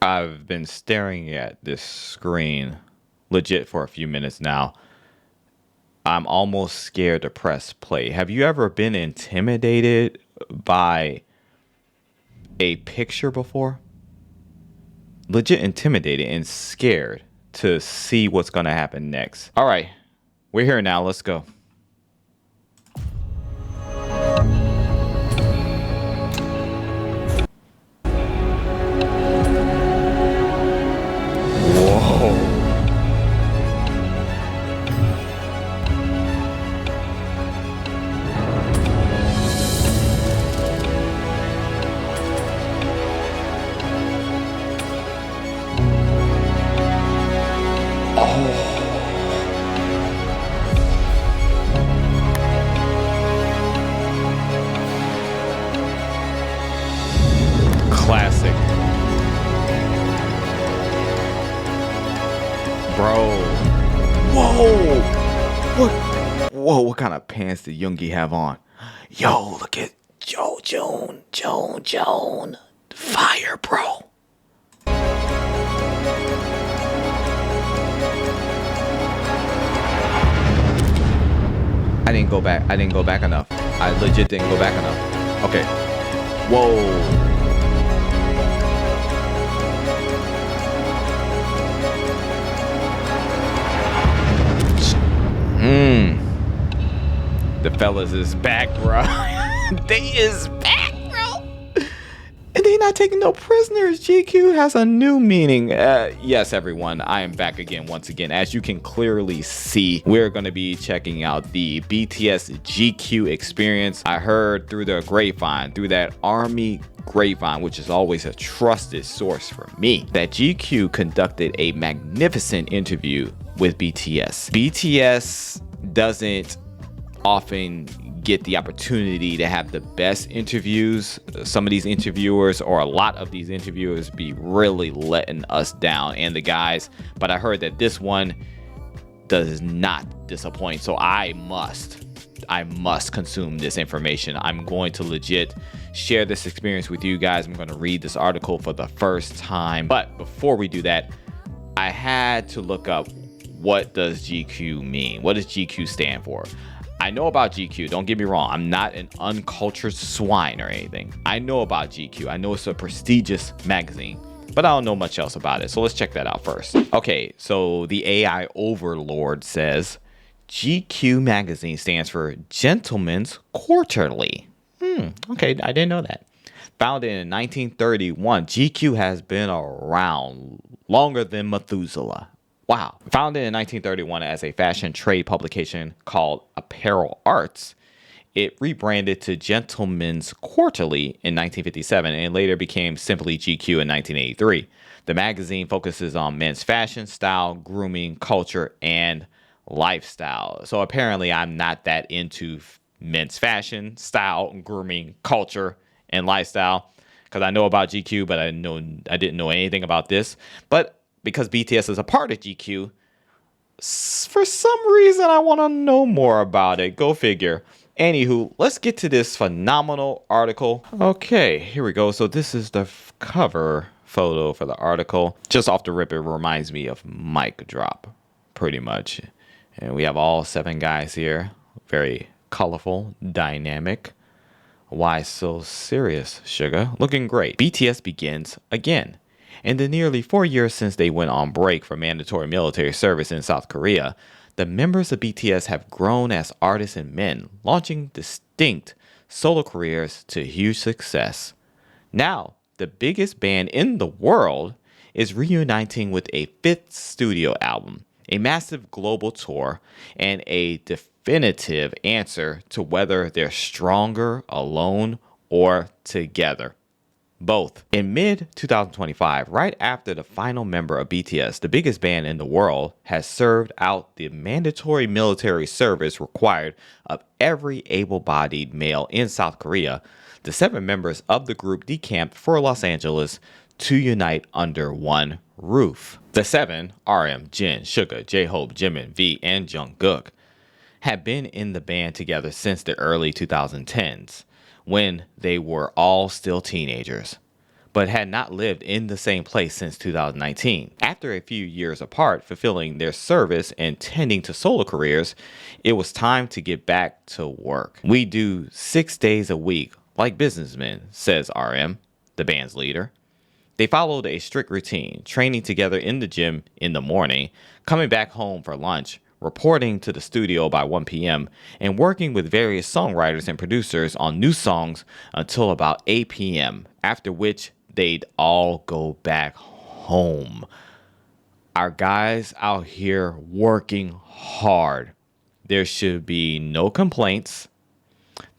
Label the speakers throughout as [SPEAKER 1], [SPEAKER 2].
[SPEAKER 1] I've been staring at this screen legit for a few minutes now. I'm almost scared to press play. Have you ever been intimidated by a picture before? Legit intimidated and scared to see what's going to happen next. All right, we're here now. Let's go. Whoa. Oh, classic, bro. Whoa. What? Whoa, what kind of pants did Yoongi have on? Yo, look at Joan. Fire, bro. I didn't go back. I didn't go back enough. I legit didn't go back enough. Okay. Whoa. Mmm. The fellas is back, bro. They is back, bro. And they not taking no prisoners. GQ has a new meaning. Yes, everyone, I am back again once again. As you can clearly see, we're going to be checking out the BTS GQ experience. I heard through the grapevine, through that army grapevine, which is always a trusted source for me, that GQ conducted a magnificent interview with BTS. BTS doesn't often get the opportunity to have the best interviews. Some of these interviewers, or a lot of these interviewers, be really letting us down, and the guys, but I heard that this one does not disappoint. So I must consume this information. I'm going to legit share this experience with you guys. I'm going to read this article for the first time, but before we do that, I had to look up, what does GQ mean? What does GQ stand for? I know about GQ, don't get me wrong. I'm not an uncultured swine or anything. I know about GQ. I know it's a prestigious magazine, but I don't know much else about it. So let's check that out first. Okay, so the AI overlord says GQ magazine stands for Gentleman's Quarterly. Okay, I didn't know that. Founded in 1931, GQ has been around longer than Methuselah. Wow. Founded in 1931 as a fashion trade publication called Apparel Arts, it rebranded to Gentleman's Quarterly in 1957 and later became simply GQ in 1983. The magazine focuses on men's fashion, style, grooming, culture, and lifestyle. So apparently I'm not that into men's fashion, style, grooming, culture, and lifestyle, because I know about GQ, but I didn't know anything about this. But because BTS is a part of GQ, for some reason I want to know more about it. Go figure. Anywho, let's get to this phenomenal article. Okay, here we go. So this is the cover photo for the article. Just off the rip, it reminds me of Mic Drop, pretty much. And we have all 7 guys here. Very colorful, dynamic. Why so serious, sugar? Looking great. BTS begins again. In the nearly 4 years since they went on break for mandatory military service in South Korea, the members of BTS have grown as artists and men, launching distinct solo careers to huge success. Now, the biggest band in the world is reuniting with a 5th studio album, a massive global tour, and a definitive answer to whether they're stronger alone or together. Both. In mid-2025, right after the final member of BTS, the biggest band in the world, has served out the mandatory military service required of every able-bodied male in South Korea, the 7 members of the group decamped for Los Angeles to unite under one roof. The 7, RM, Jin, Suga, J-Hope, Jimin, V, and Jungkook, had been in the band together since the early 2010s, when they were all still teenagers. but had not lived in the same place since 2019. After a few years apart, fulfilling their service and tending to solo careers, it was time to get back to work. We do 6 days a week, like businessmen, says RM, the band's leader. They followed a strict routine, training together in the gym in the morning, coming back home for lunch, reporting to the studio by 1 p.m., and working with various songwriters and producers on new songs until about 8 p.m., after which they'd all go back home. Our guys out here working hard. There should be no complaints.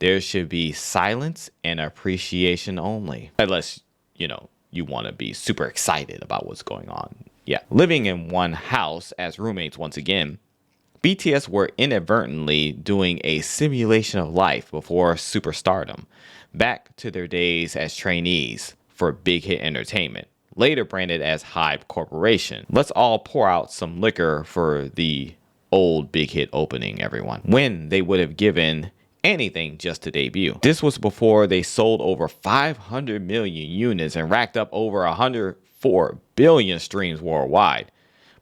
[SPEAKER 1] There should be silence and appreciation only. Unless, you want to be super excited about what's going on. Yeah. Living in one house as roommates once again, BTS were inadvertently doing a simulation of life before superstardom, back to their days as trainees for Big Hit Entertainment, later branded as Hybe Corporation. Let's all pour out some liquor for the old Big Hit opening, everyone, when they would have given anything just to debut. This was before they sold over 500 million units and racked up over 104 billion streams worldwide.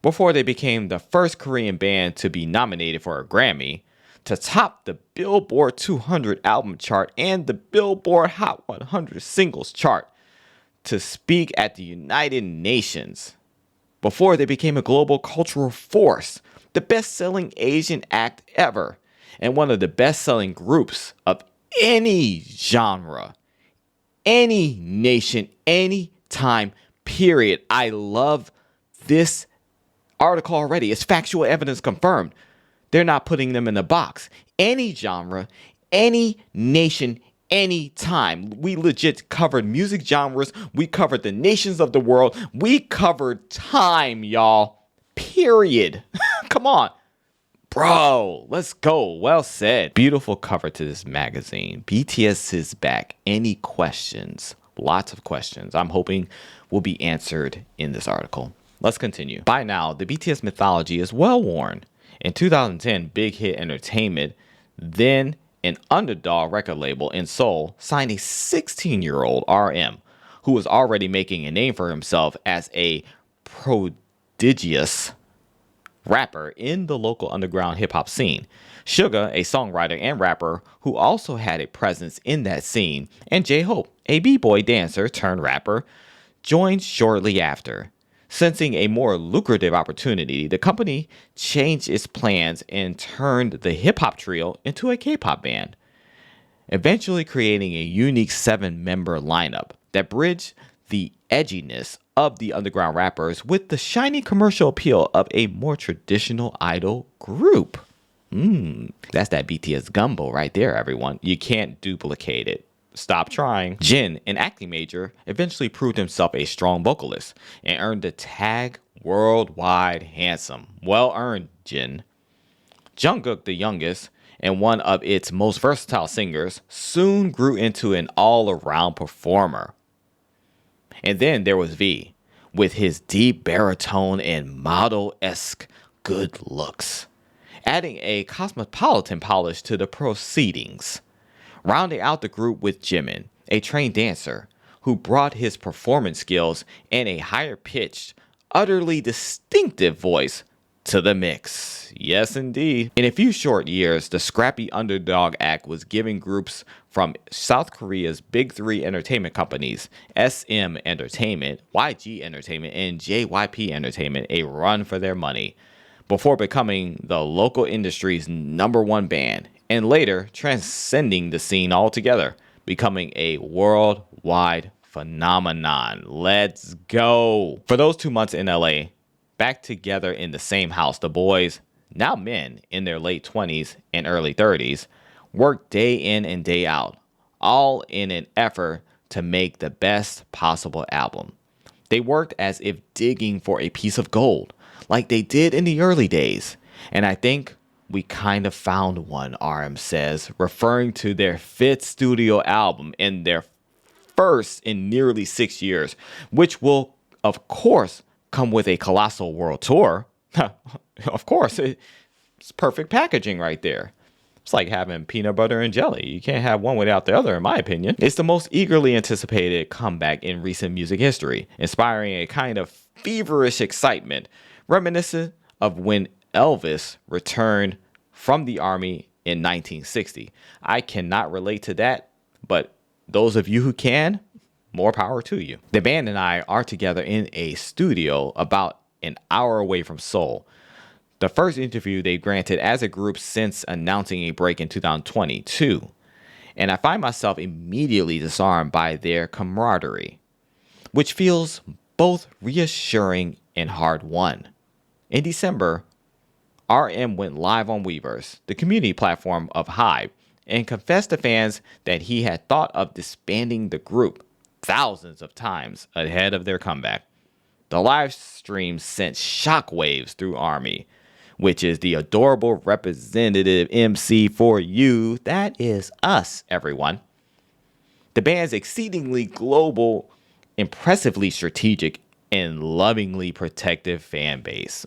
[SPEAKER 1] Before they became the first Korean band to be nominated for a Grammy, to top the Billboard 200 album chart and the Billboard Hot 100 singles chart, to speak at the United Nations. Before they became a global cultural force, the best-selling Asian act ever, and one of the best-selling groups of any genre, any nation, any time, period. I love this article already. It's factual evidence confirmed. They're not putting them in a box. Any genre, any nation, any time. We legit covered music genres. We covered the nations of the world. We covered time, y'all. Period. Come on. Bro, let's go. Well said. Beautiful cover to this magazine. BTS is back. Any questions? Lots of questions I'm hoping will be answered in this article. Let's continue. By now, the BTS mythology is well worn. In 2010, Big Hit Entertainment, then an underdog record label in Seoul, signed a 16-year-old RM who was already making a name for himself as a prodigious rapper in the local underground hip-hop scene. Suga, a songwriter and rapper who also had a presence in that scene, and J-Hope, a b-boy dancer turned rapper, joined shortly after. Sensing a more lucrative opportunity, the company changed its plans and turned the hip-hop trio into a K-pop band, eventually creating a unique 7-member lineup that bridged the edginess of the underground rappers with the shiny commercial appeal of a more traditional idol group. That's that BTS gumbo right there, everyone. You can't duplicate it. Stop trying. Jin, an acting major, eventually proved himself a strong vocalist and earned the tag Worldwide Handsome. Well earned, Jin. Jungkook, the youngest and one of its most versatile singers, soon grew into an all-around performer. And then there was V, with his deep baritone and model-esque good looks, adding a cosmopolitan polish to the proceedings. Rounding out the group with Jimin, a trained dancer, who brought his performance skills and a higher-pitched, utterly distinctive voice to the mix. Yes, indeed. In a few short years, the scrappy underdog act was giving groups from South Korea's big three entertainment companies, SM Entertainment, YG Entertainment, and JYP Entertainment, a run for their money, before becoming the local industry's #1 band, and later transcending the scene altogether, becoming a worldwide phenomenon. Let's go. For those 2 months in LA, back together in the same house, the boys, now men in their late 20s and early 30s, worked day in and day out, all in an effort to make the best possible album. They worked as if digging for a piece of gold, like they did in the early days, and I think we kind of found one, RM says, referring to their 5th studio album and their first in nearly 6 years, which will, of course, come with a colossal world tour. Of course, it's perfect packaging right there. It's like having peanut butter and jelly. You can't have one without the other, in my opinion. It's the most eagerly anticipated comeback in recent music history, inspiring a kind of feverish excitement, reminiscent of when Elvis returned from the army in 1960. I cannot relate to that, but those of you who can, more power to you. The band and I are together in a studio about an hour away from Seoul. The first interview they granted as a group since announcing a break in 2022. And I find myself immediately disarmed by their camaraderie, which feels both reassuring and hard-won. In December, RM went live on Weverse, the community platform of Hybe, and confessed to fans that he had thought of disbanding the group thousands of times ahead of their comeback. The live stream sent shockwaves through ARMY, which is the adorable representative MC for you. That is us, everyone. The band's exceedingly global, impressively strategic, and lovingly protective fan base.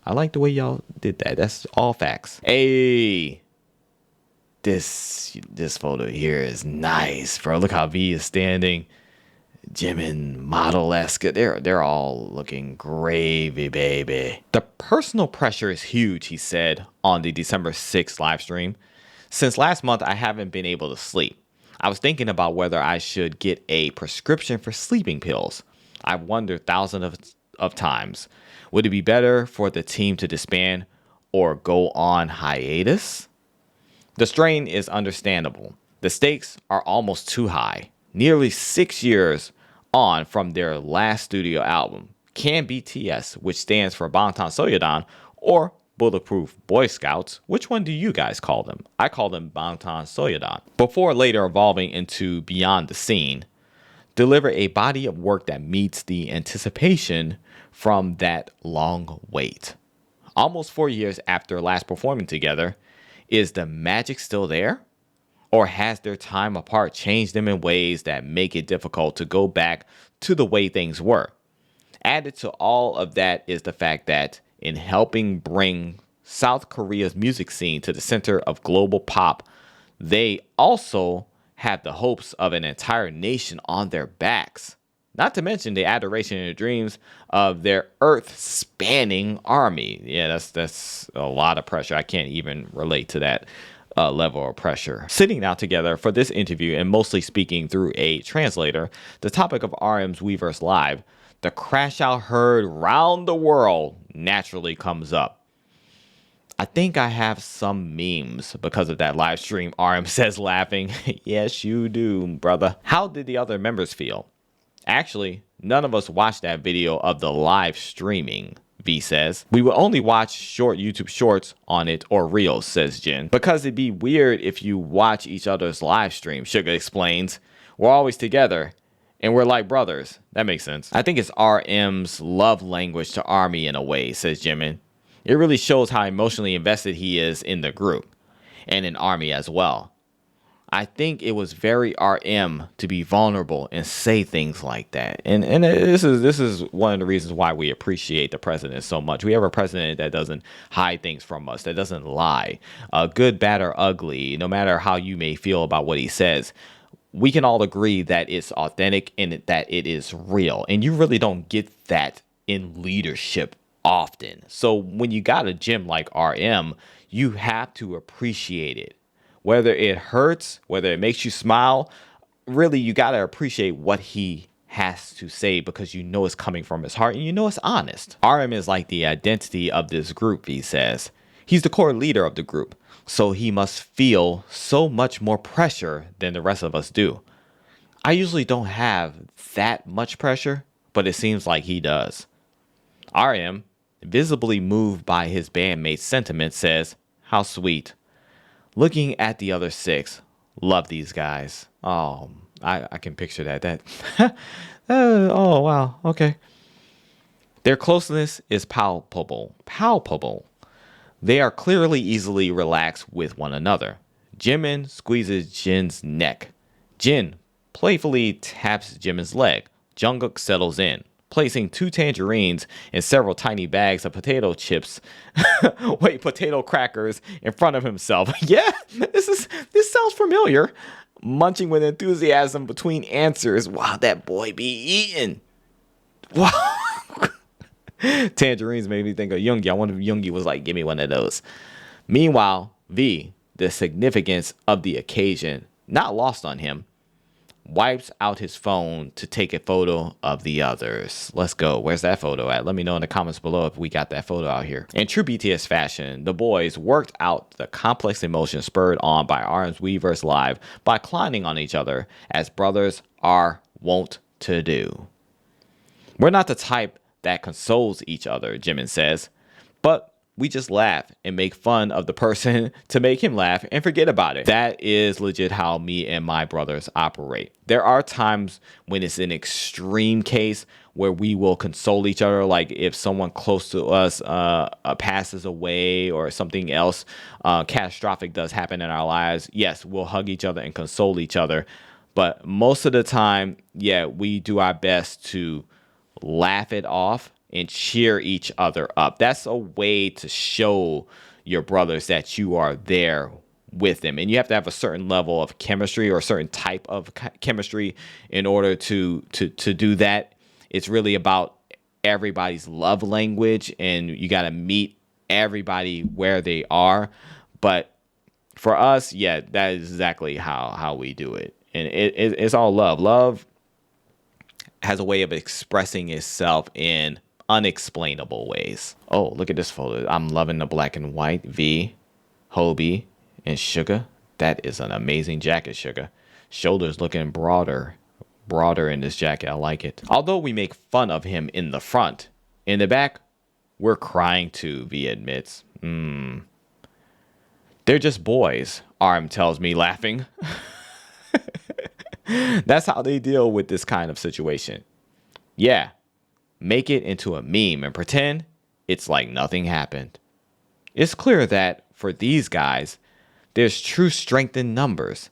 [SPEAKER 1] I like the way y'all did that. That's all facts. Hey, this photo here is nice, bro. Look how V is standing. Jimin model-esque. They're all looking gravy, baby. The personal pressure is huge, he said on the December 6th live stream. Since last month, I haven't been able to sleep. I was thinking about whether I should get a prescription for sleeping pills. I've wondered thousands of times. Would it be better for the team to disband or go on hiatus? The strain is understandable. The stakes are almost too high. Nearly 6 years on from their last studio album, can BTS, which stands for Bangtan Soyeon, or Bulletproof Boy Scouts, which one do you guys call them? I call them Bangtan Soyeon. Before later evolving into Beyond the Scene, deliver a body of work that meets the anticipation from that long wait. Almost 4 years after last performing together, is the magic still there? Or has their time apart changed them in ways that make it difficult to go back to the way things were? Added to all of that is the fact that in helping bring South Korea's music scene to the center of global pop, they also have the hopes of an entire nation on their backs. Not to mention the adoration and the dreams of their earth-spanning army. Yeah, that's a lot of pressure. I can't even relate to that level of pressure. Sitting down together for this interview and mostly speaking through a translator, the topic of RM's Weverse Live, the crash out heard round the world, naturally comes up. I think I have some memes because of that live stream, RM says laughing. Yes, you do, brother. How did the other members feel? Actually, none of us watched that video of the live streaming, V says. We would only watch short YouTube shorts on it or reels, says Jin. Because it'd be weird if you watch each other's live stream, Suga explains. We're always together, and we're like brothers. That makes sense. I think it's RM's love language to ARMY in a way, says Jimin. It really shows how emotionally invested he is in the group, and in ARMY as well. I think it was very RM to be vulnerable and say things like that. And this is one of the reasons why we appreciate the president so much. We have a president that doesn't hide things from us, that doesn't lie. Good, bad, or ugly, no matter how you may feel about what he says, we can all agree that it's authentic and that it is real. And you really don't get that in leadership often. So when you got a gem like RM, you have to appreciate it. Whether it hurts, whether it makes you smile, really, you got to appreciate what he has to say because you know it's coming from his heart and you know it's honest. RM is like the identity of this group, he says. He's the core leader of the group, so he must feel so much more pressure than the rest of us do. I usually don't have that much pressure, but it seems like he does. RM, visibly moved by his bandmate's sentiment, says, "How sweet." Looking at the other six, love these guys. Oh, I can picture that. Oh, wow. Okay. Their closeness is palpable. They are clearly easily relaxed with one another. Jimin squeezes Jin's neck. Jin playfully taps Jimin's leg. Jungkook settles in, placing 2 tangerines and several tiny bags of potato chips, potato crackers in front of himself. Yeah, this sounds familiar. Munching with enthusiasm between answers. Wow, that boy be eating. Wow. Tangerines made me think of Yoongi. I wonder if Yoongi was like, give me one of those. Meanwhile, V, the significance of the occasion, not lost on him, wipes out his phone to take a photo of the others. Let's go. Where's that photo at? Let me know in the comments below if we got that photo out here. In true BTS fashion, the boys worked out the complex emotions spurred on by RM's Weverse Live by clowning on each other, as brothers are wont to do. We're not the type that consoles each other, Jimin says, but we just laugh and make fun of the person to make him laugh and forget about it. That is legit how me and my brothers operate. There are times when it's an extreme case where we will console each other. Like if someone close to us passes away or something else catastrophic does happen in our lives. Yes, we'll hug each other and console each other. But most of the time, yeah, we do our best to laugh it off and cheer each other up. That's a way to show your brothers that you are there with them. And you have to have a certain level of chemistry or a certain type of chemistry in order to do that. It's really about everybody's love language, and you got to meet everybody where they are. But for us, yeah, that is exactly how we do it. And it's all love. Love has a way of expressing itself in unexplainable ways. Oh, look at this photo. I'm loving the black and white. V, Hobie, and Sugar. That is an amazing jacket, Sugar. Shoulders looking broader in this jacket. I like it. Although we make fun of him in the front, in the back, we're crying too, V admits. They're just boys, RM tells me, laughing. That's how they deal with this kind of situation. Yeah. Make it into a meme and pretend it's like nothing happened. It's clear that for these guys, there's true strength in numbers,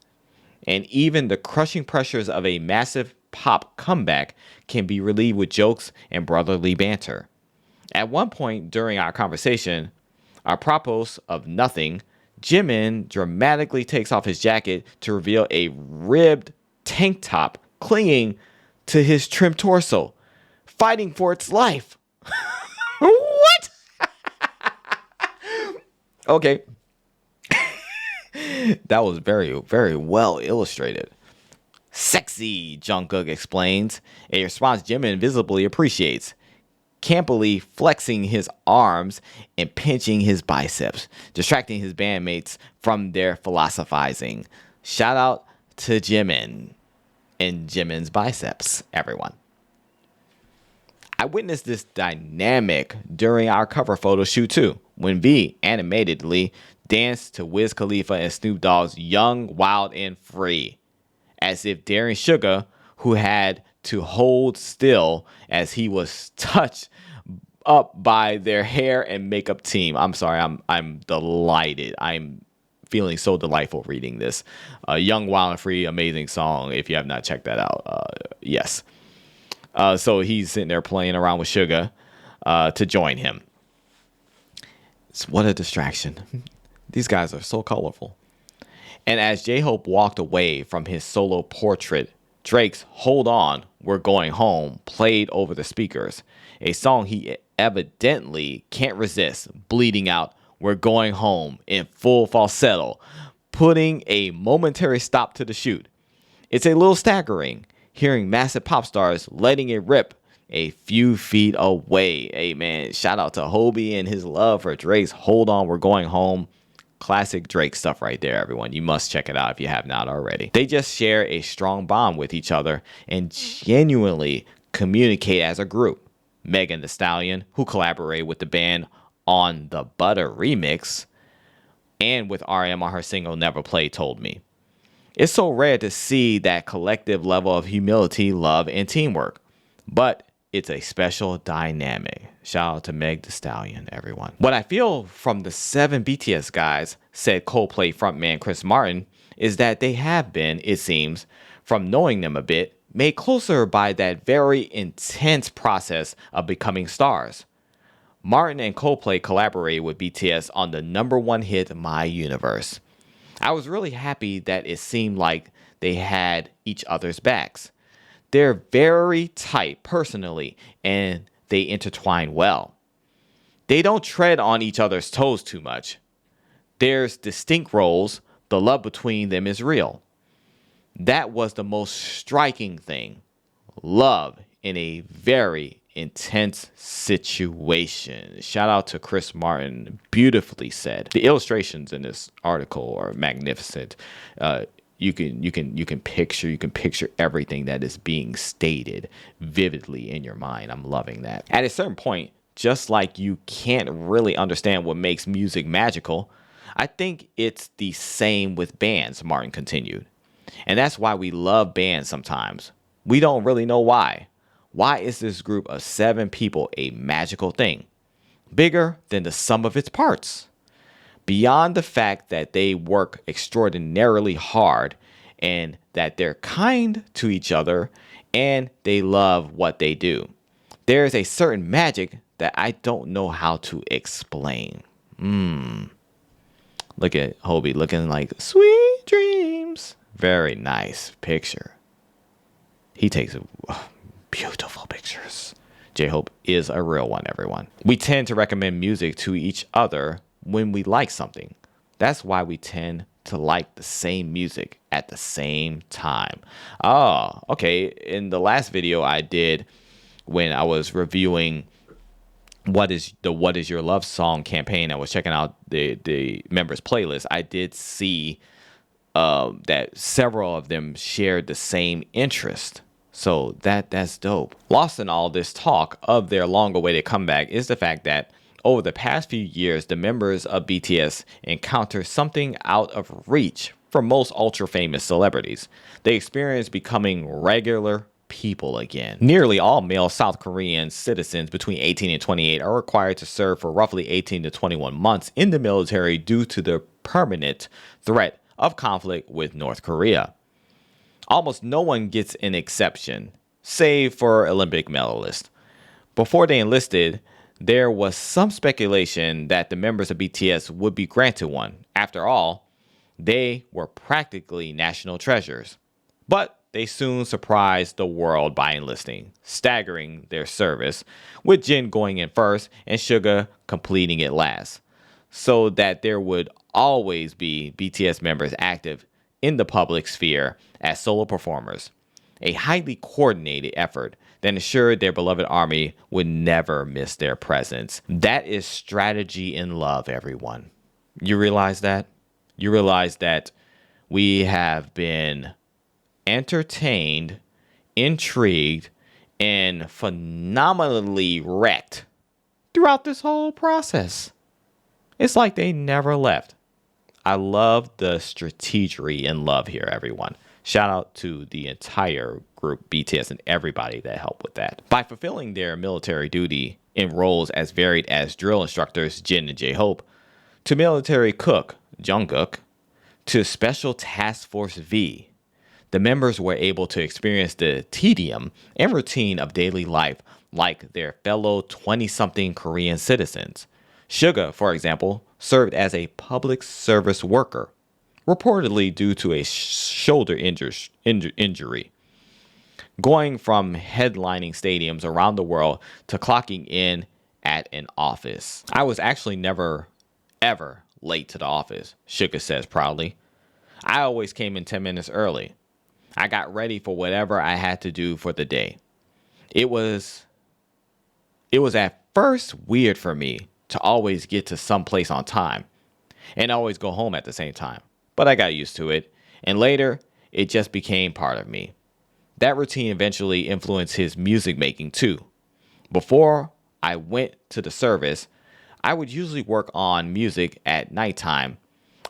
[SPEAKER 1] and even the crushing pressures of a massive pop comeback can be relieved with jokes and brotherly banter. At one point during our conversation, apropos of nothing, Jimin dramatically takes off his jacket to reveal a ribbed tank top clinging to his trim torso, fighting for its life. What? Okay. That was very, very well illustrated. Sexy, Jungkook explains, a response Jimin visibly appreciates. Campily flexing his arms and pinching his biceps, distracting his bandmates from their philosophizing. Shout out to Jimin and Jimin's biceps, everyone. I witnessed this dynamic during our cover photo shoot too, when V animatedly danced to Wiz Khalifa and Snoop Dogg's Young, Wild, and Free, as if daring Sugar, who had to hold still as he was touched up by their hair and makeup team. I'm sorry, I'm delighted. I'm feeling so delightful reading this. Young, Wild, and Free, amazing song. If you have not checked that out, yes. So he's sitting there playing around with Sugar to join him. What a distraction. These guys are so colorful. And as J-Hope walked away from his solo portrait, Drake's Hold On, We're Going Home played over the speakers, a song he evidently can't resist, bleeding out We're Going Home in full falsetto, putting a momentary stop to the shoot. It's a little staggering, hearing massive pop stars letting it rip a few feet away. Hey man, shout out to Hobie and his love for Drake's Hold On, We're Going Home. Classic Drake stuff right there, everyone. You must check it out if you have not already. They just share a strong bond with each other and genuinely communicate as a group. Megan Thee Stallion, who collaborated with the band on the Butter remix and with RM on her single Never Play, told me. It's so rare to see that collective level of humility, love, and teamwork. But it's a special dynamic. Shout out to Meg Thee Stallion, everyone. What I feel from the 7 BTS guys, said Coldplay frontman Chris Martin, is that they have been, it seems, from knowing them a bit, made closer by that very intense process of becoming stars. Martin and Coldplay collaborated with BTS on the #1 hit My Universe. I was really happy that it seemed like they had each other's backs. They're very tight personally, and they intertwine well. They don't tread on each other's toes too much. There's distinct roles, the love between them is real. That was the most striking thing. Love in a very intense situation. Shout out to Chris Martin. Beautifully said. The illustrations in this article are magnificent. You can picture everything that is being stated vividly in your mind. I'm loving that. At a certain point, just like you can't really understand what makes music magical, I think it's the same with bands, Martin continued. And that's why we love bands sometimes. We don't really know why. Why is this group of 7 people a magical thing? Bigger than the sum of its parts. Beyond the fact that they work extraordinarily hard and that they're kind to each other and they love what they do. There is a certain magic that I don't know how to explain. Look at Hobie looking like sweet dreams. Very nice picture. He takes beautiful pictures. J-Hope is a real one, everyone. We tend to recommend music to each other when we like something. That's why we tend to like the same music at the same time. Oh, okay. In the last video I did when I was reviewing what is your love song campaign, I was checking out the members playlist. I did see that several of them shared the same interest. So that's dope. Lost in all this talk of their long-awaited comeback is the fact that over the past few years, the members of BTS encounter something out of reach for most ultra-famous celebrities. They experience becoming regular people again. Nearly all male South Korean citizens between 18 and 28 are required to serve for roughly 18 to 21 months in the military due to the permanent threat of conflict with North Korea. Almost no one gets an exception, save for Olympic medalists. Before they enlisted, there was some speculation that the members of BTS would be granted one. After all, they were practically national treasures. But they soon surprised the world by enlisting, staggering their service, with Jin going in first and Suga completing it last, so that there would always be BTS members active in the public sphere as solo performers. A highly coordinated effort that ensured their beloved army would never miss their presence. That is strategy in love, everyone. You realize that? You realize that we have been entertained, intrigued, and phenomenally wrecked throughout this whole process. It's like they never left. I love the strategery in love here, everyone. Shout out to the entire group, BTS, and everybody that helped with that. By fulfilling their military duty in roles as varied as drill instructors, Jin and J-Hope, to military cook, Jungkook, to Special Task Force V, the members were able to experience the tedium and routine of daily life like their fellow 20-something Korean citizens. Suga, for example, served as a public service worker, reportedly due to a shoulder injury. Going from headlining stadiums around the world to clocking in at an office. I was actually never, ever late to the office, Suga says proudly. I always came in 10 minutes early. I got ready for whatever I had to do for the day. It was at first weird for me to always get to some place on time and always go home at the same time. But I got used to it, and later, it just became part of me. That routine eventually influenced his music making too. Before I went to the service, I would usually work on music at nighttime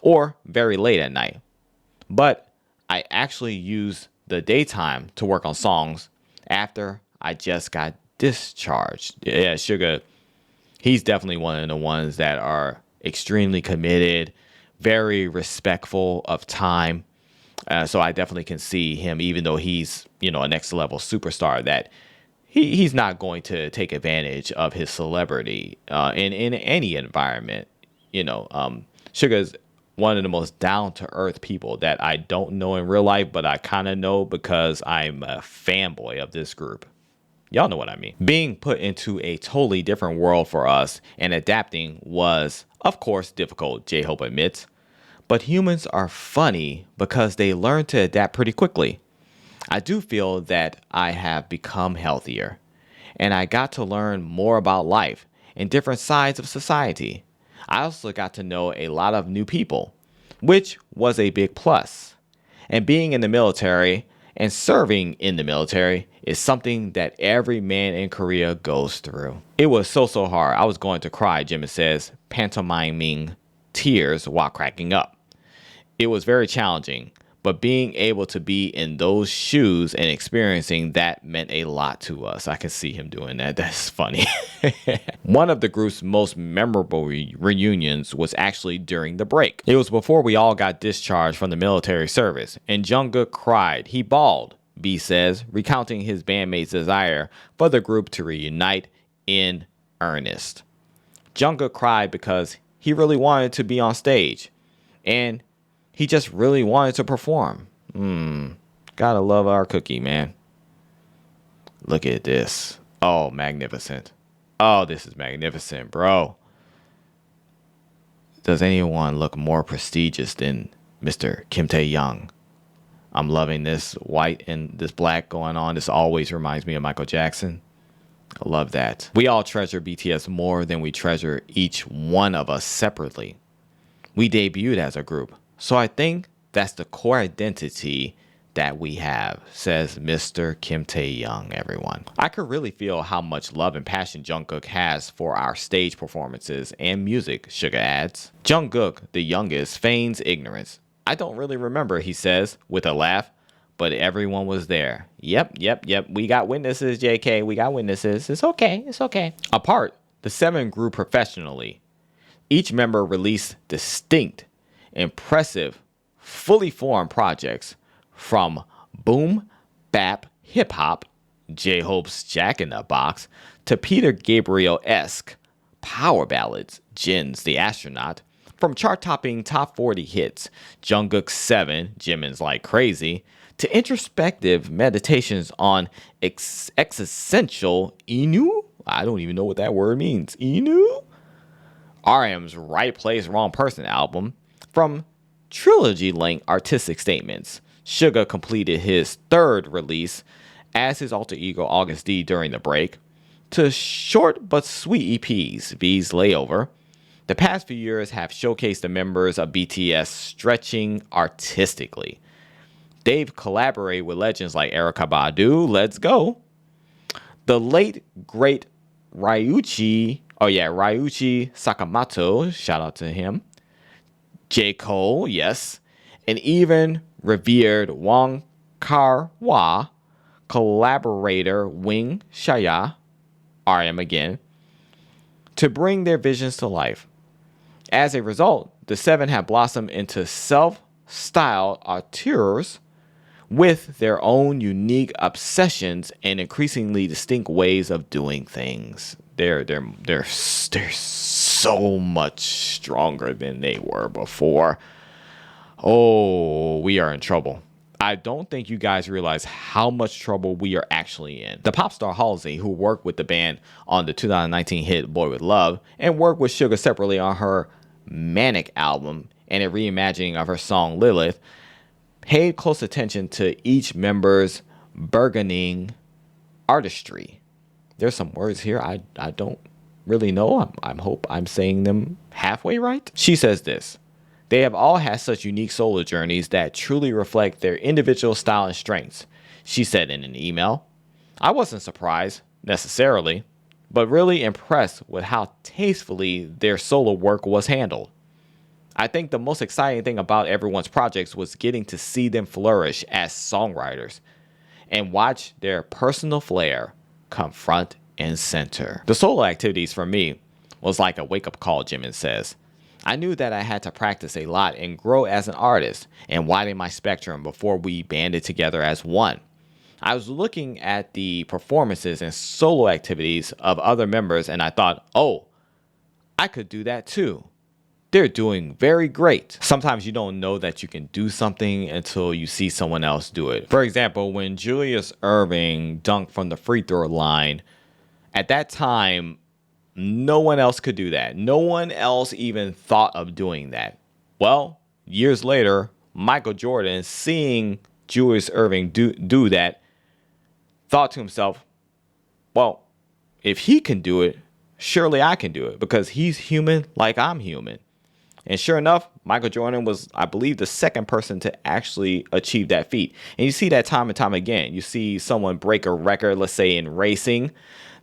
[SPEAKER 1] or very late at night. But I actually used the daytime to work on songs after I just got discharged. Yeah, Suga, he's definitely one of the ones that are extremely committed, very respectful of time. So I definitely can see him, even though he's, a next level superstar, that he's not going to take advantage of his celebrity in any environment. Suga's one of the most down to earth people that I don't know in real life, but I kind of know because I'm a fanboy of this group. Y'all know what I mean. Being put into a totally different world for us and adapting was, of course, difficult, J-Hope admits. But humans are funny because they learn to adapt pretty quickly. I do feel that I have become healthier, and I got to learn more about life and different sides of society. I also got to know a lot of new people, which was a big plus. And being in the military and serving in the military is something that every man in Korea goes through. It was so hard. I was going to cry, Jimin says, pantomiming tears while cracking up. It was very challenging, but being able to be in those shoes and experiencing that meant a lot to us. I can see him doing that. That's funny. One of the group's most memorable reunions was actually during the break. It was before we all got discharged from the military service, and Jungkook cried. He bawled, B says, recounting his bandmates' desire for the group to reunite in earnest. Jungkook cried because he really wanted to be on stage, and he just really wanted to perform. Gotta love our cookie, man. Look at this. Oh, magnificent. Oh, this is magnificent, bro. Does anyone look more prestigious than Mr. Kim Tae-young? I'm loving this white and this black going on. This always reminds me of Michael Jackson. I love that. We all treasure BTS more than we treasure each one of us separately. We debuted as a group, so I think that's the core identity that we have, says Mr. Kim Tae-young, everyone. I could really feel how much love and passion Jungkook has for our stage performances and music, Suga adds. Jungkook, the youngest, feigns ignorance. I don't really remember, he says, with a laugh, but everyone was there. Yep. We got witnesses, JK. We got witnesses. It's okay. Apart, the seven grew professionally. Each member released distinct, impressive, fully formed projects from boom, bap, hip hop, J-Hope's Jack in the Box, to Peter Gabriel-esque power ballads, Jin's The Astronaut, from chart-topping top 40 hits, Jungkook's 7, Jimin's Like Crazy, to introspective meditations on existential Inu? I don't even know what that word means. Inu? RM's Right Place, Wrong Person album, from trilogy-length artistic statements. Suga completed his third release as his alter ego August D during the break, to short but sweet EPs, V's Layover. The past few years have showcased the members of BTS stretching artistically. They've collaborated with legends like Erykah Badu, Let's Go, the late great Ryuichi Sakamoto, shout out to him, J. Cole, yes, and even revered Wong Kar-wai collaborator Wing Shaya, RM again, to bring their visions to life. As a result, the seven have blossomed into self-styled auteurs with their own unique obsessions and increasingly distinct ways of doing things. They're so much stronger than they were before. Oh, we are in trouble. I don't think you guys realize how much trouble we are actually in. The pop star Halsey, who worked with the band on the 2019 hit Boy With Love and worked with Suga separately on her Manic album and a reimagining of her song Lilith, paid close attention to each member's burgeoning artistry. There's some words here I don't really know. I hope I'm saying them halfway right. She says this: they have all had such unique solo journeys that truly reflect their individual style and strengths, she said in an email. I wasn't surprised, necessarily, but really impressed with how tastefully their solo work was handled. I think the most exciting thing about everyone's projects was getting to see them flourish as songwriters and watch their personal flair come front and center. The solo activities for me was like a wake-up call, Jimin says. I knew that I had to practice a lot and grow as an artist and widen my spectrum before we banded together as one. I was looking at the performances and solo activities of other members and I thought, oh, I could do that too. They're doing very great. Sometimes you don't know that you can do something until you see someone else do it. For example, when Julius Erving dunked from the free throw line, at that time, no one else could do that. No one else even thought of doing that. Well, years later, Michael Jordan, seeing Julius Erving do that, thought to himself, well, if he can do it, surely I can do it because he's human like I'm human. And sure enough, Michael Jordan was, I believe, the second person to actually achieve that feat. And you see that time and time again. You see someone break a record, let's say in racing.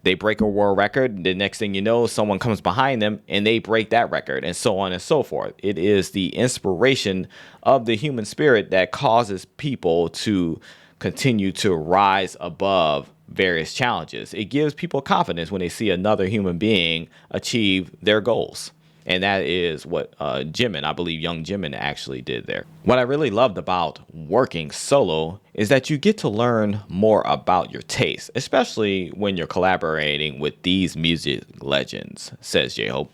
[SPEAKER 1] They break a world record. The next thing you know, someone comes behind them and they break that record and so on and so forth. It is the inspiration of the human spirit that causes people to continue to rise above various challenges. It gives people confidence when they see another human being achieve their goals. And that is what Jimin, I believe young Jimin actually did there. What I really loved about working solo is that you get to learn more about your taste, especially when you're collaborating with these music legends, says J-Hope.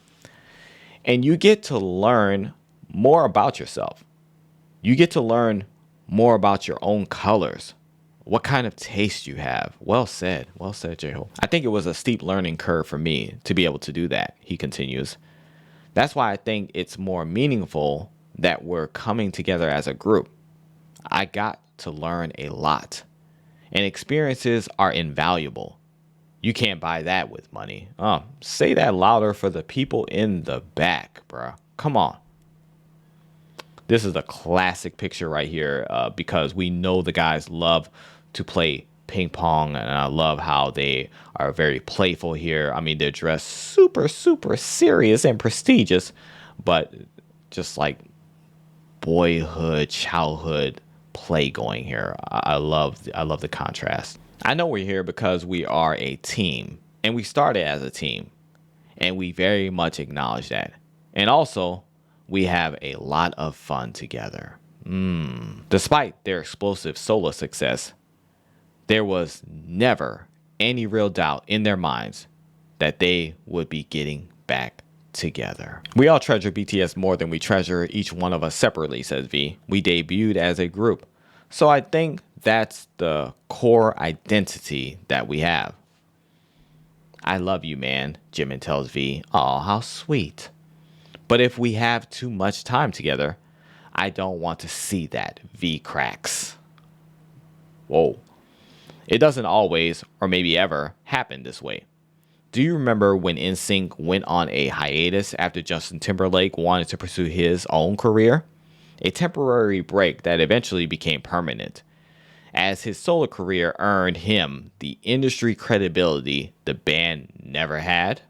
[SPEAKER 1] And you get to learn more about yourself. You get to learn more about your own colors, what kind of taste you have. Well said, J-Hope. I think it was a steep learning curve for me to be able to do that, he continues. That's why I think it's more meaningful that we're coming together as a group. I got to learn a lot, and experiences are invaluable. You can't buy that with money. Say that louder for the people in the back, bruh. Come on. This is a classic picture right here because we know the guys love to play ping pong, and I love how they are very playful here. I mean, they're dressed super serious and prestigious, but just like boyhood, childhood play going here. I love the contrast. I know we're here because we are a team, and we started as a team, and we very much acknowledge that. And also, we have a lot of fun together. Despite their explosive solo success, there was never any real doubt in their minds that they would be getting back together. We all treasure BTS more than we treasure each one of us separately, says V. We debuted as a group. So I think that's the core identity that we have. I love you, man, Jimin tells V. Aw, how sweet. But if we have too much time together, I don't want to see that, V cracks. Whoa. It doesn't always, or maybe ever, happen this way. Do you remember when NSYNC went on a hiatus after Justin Timberlake wanted to pursue his own career? A temporary break that eventually became permanent, as his solo career earned him the industry credibility the band never had?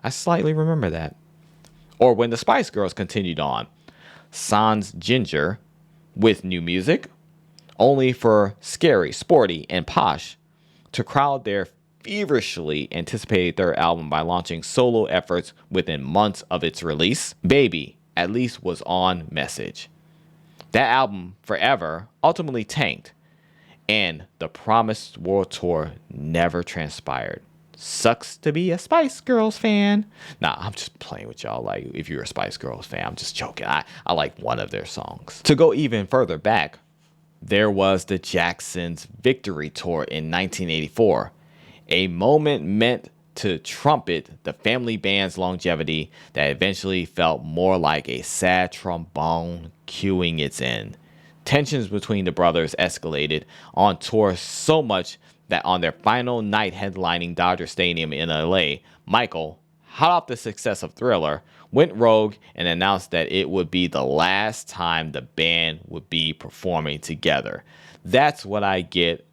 [SPEAKER 1] I slightly remember that. Or when the Spice Girls continued on, sans Ginger, with new music, only for Scary, Sporty, and Posh to crowd their feverishly anticipated third album by launching solo efforts within months of its release. Baby at least was on message. That album, Forever, ultimately tanked, and the promised world tour never transpired. Sucks to be a Spice Girls fan. Nah, I'm just playing with y'all. Like, if you're a Spice Girls fan, I'm just joking. I like one of their songs. To go even further back, there was the Jacksons' Victory Tour in 1984, a moment meant to trumpet the family band's longevity that eventually felt more like a sad trombone cueing its end. Tensions between the brothers escalated on tour so much that on their final night headlining Dodger Stadium in LA, Michael, hot off the success of Thriller, went rogue and announced that it would be the last time the band would be performing together. That's what I get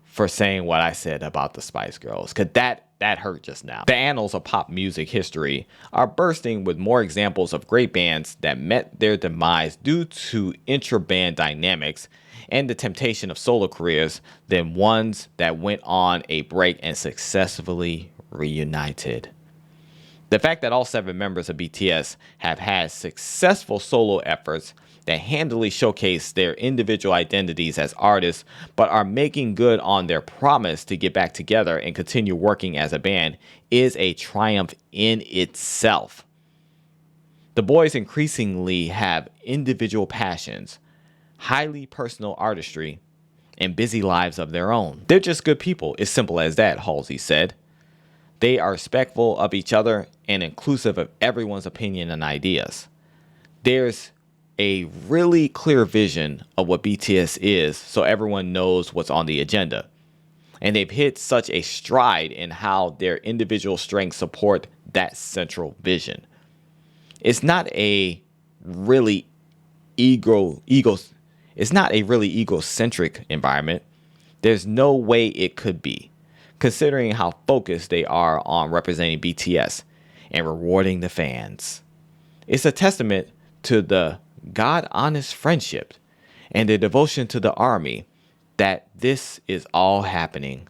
[SPEAKER 1] for saying what I said about the Spice Girls, because that hurt just now. The annals of pop music history are bursting with more examples of great bands that met their demise due to intra-band dynamics and the temptation of solo careers than ones that went on a break and successfully reunited. The fact that all 7 members of BTS have had successful solo efforts that handily showcase their individual identities as artists, but are making good on their promise to get back together and continue working as a band is a triumph in itself. The boys increasingly have individual passions, highly personal artistry, and busy lives of their own. They're just good people, as simple as that, Halsey said. They are respectful of each other and inclusive of everyone's opinion and ideas. There's a really clear vision of what BTS is, so everyone knows what's on the agenda. And they've hit such a stride in how their individual strengths support that central vision. It's not a really it's not a really egocentric environment. There's no way it could be, considering how focused they are on representing BTS and rewarding the fans. It's a testament to the God-honest friendship and the devotion to the army that this is all happening.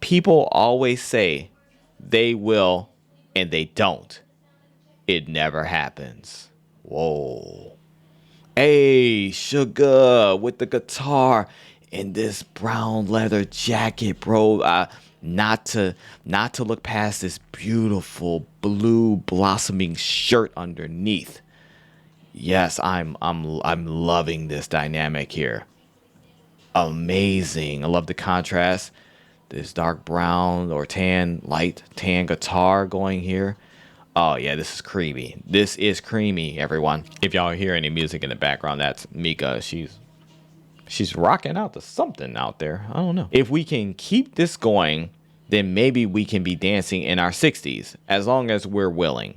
[SPEAKER 1] People always say they will and they don't. It never happens. Whoa. Hey, Sugar with the guitar in this brown leather jacket, bro. Not to look past this beautiful blue blossoming shirt underneath. Yes, I'm loving this dynamic here. Amazing. I love the contrast. This dark brown or light tan guitar going here. Oh yeah, this is creamy. This is creamy, everyone. If y'all hear any music in the background, that's Mika. She's rocking out to something out there. I don't know. If we can keep this going, then maybe we can be dancing in our 60s, as long as we're willing.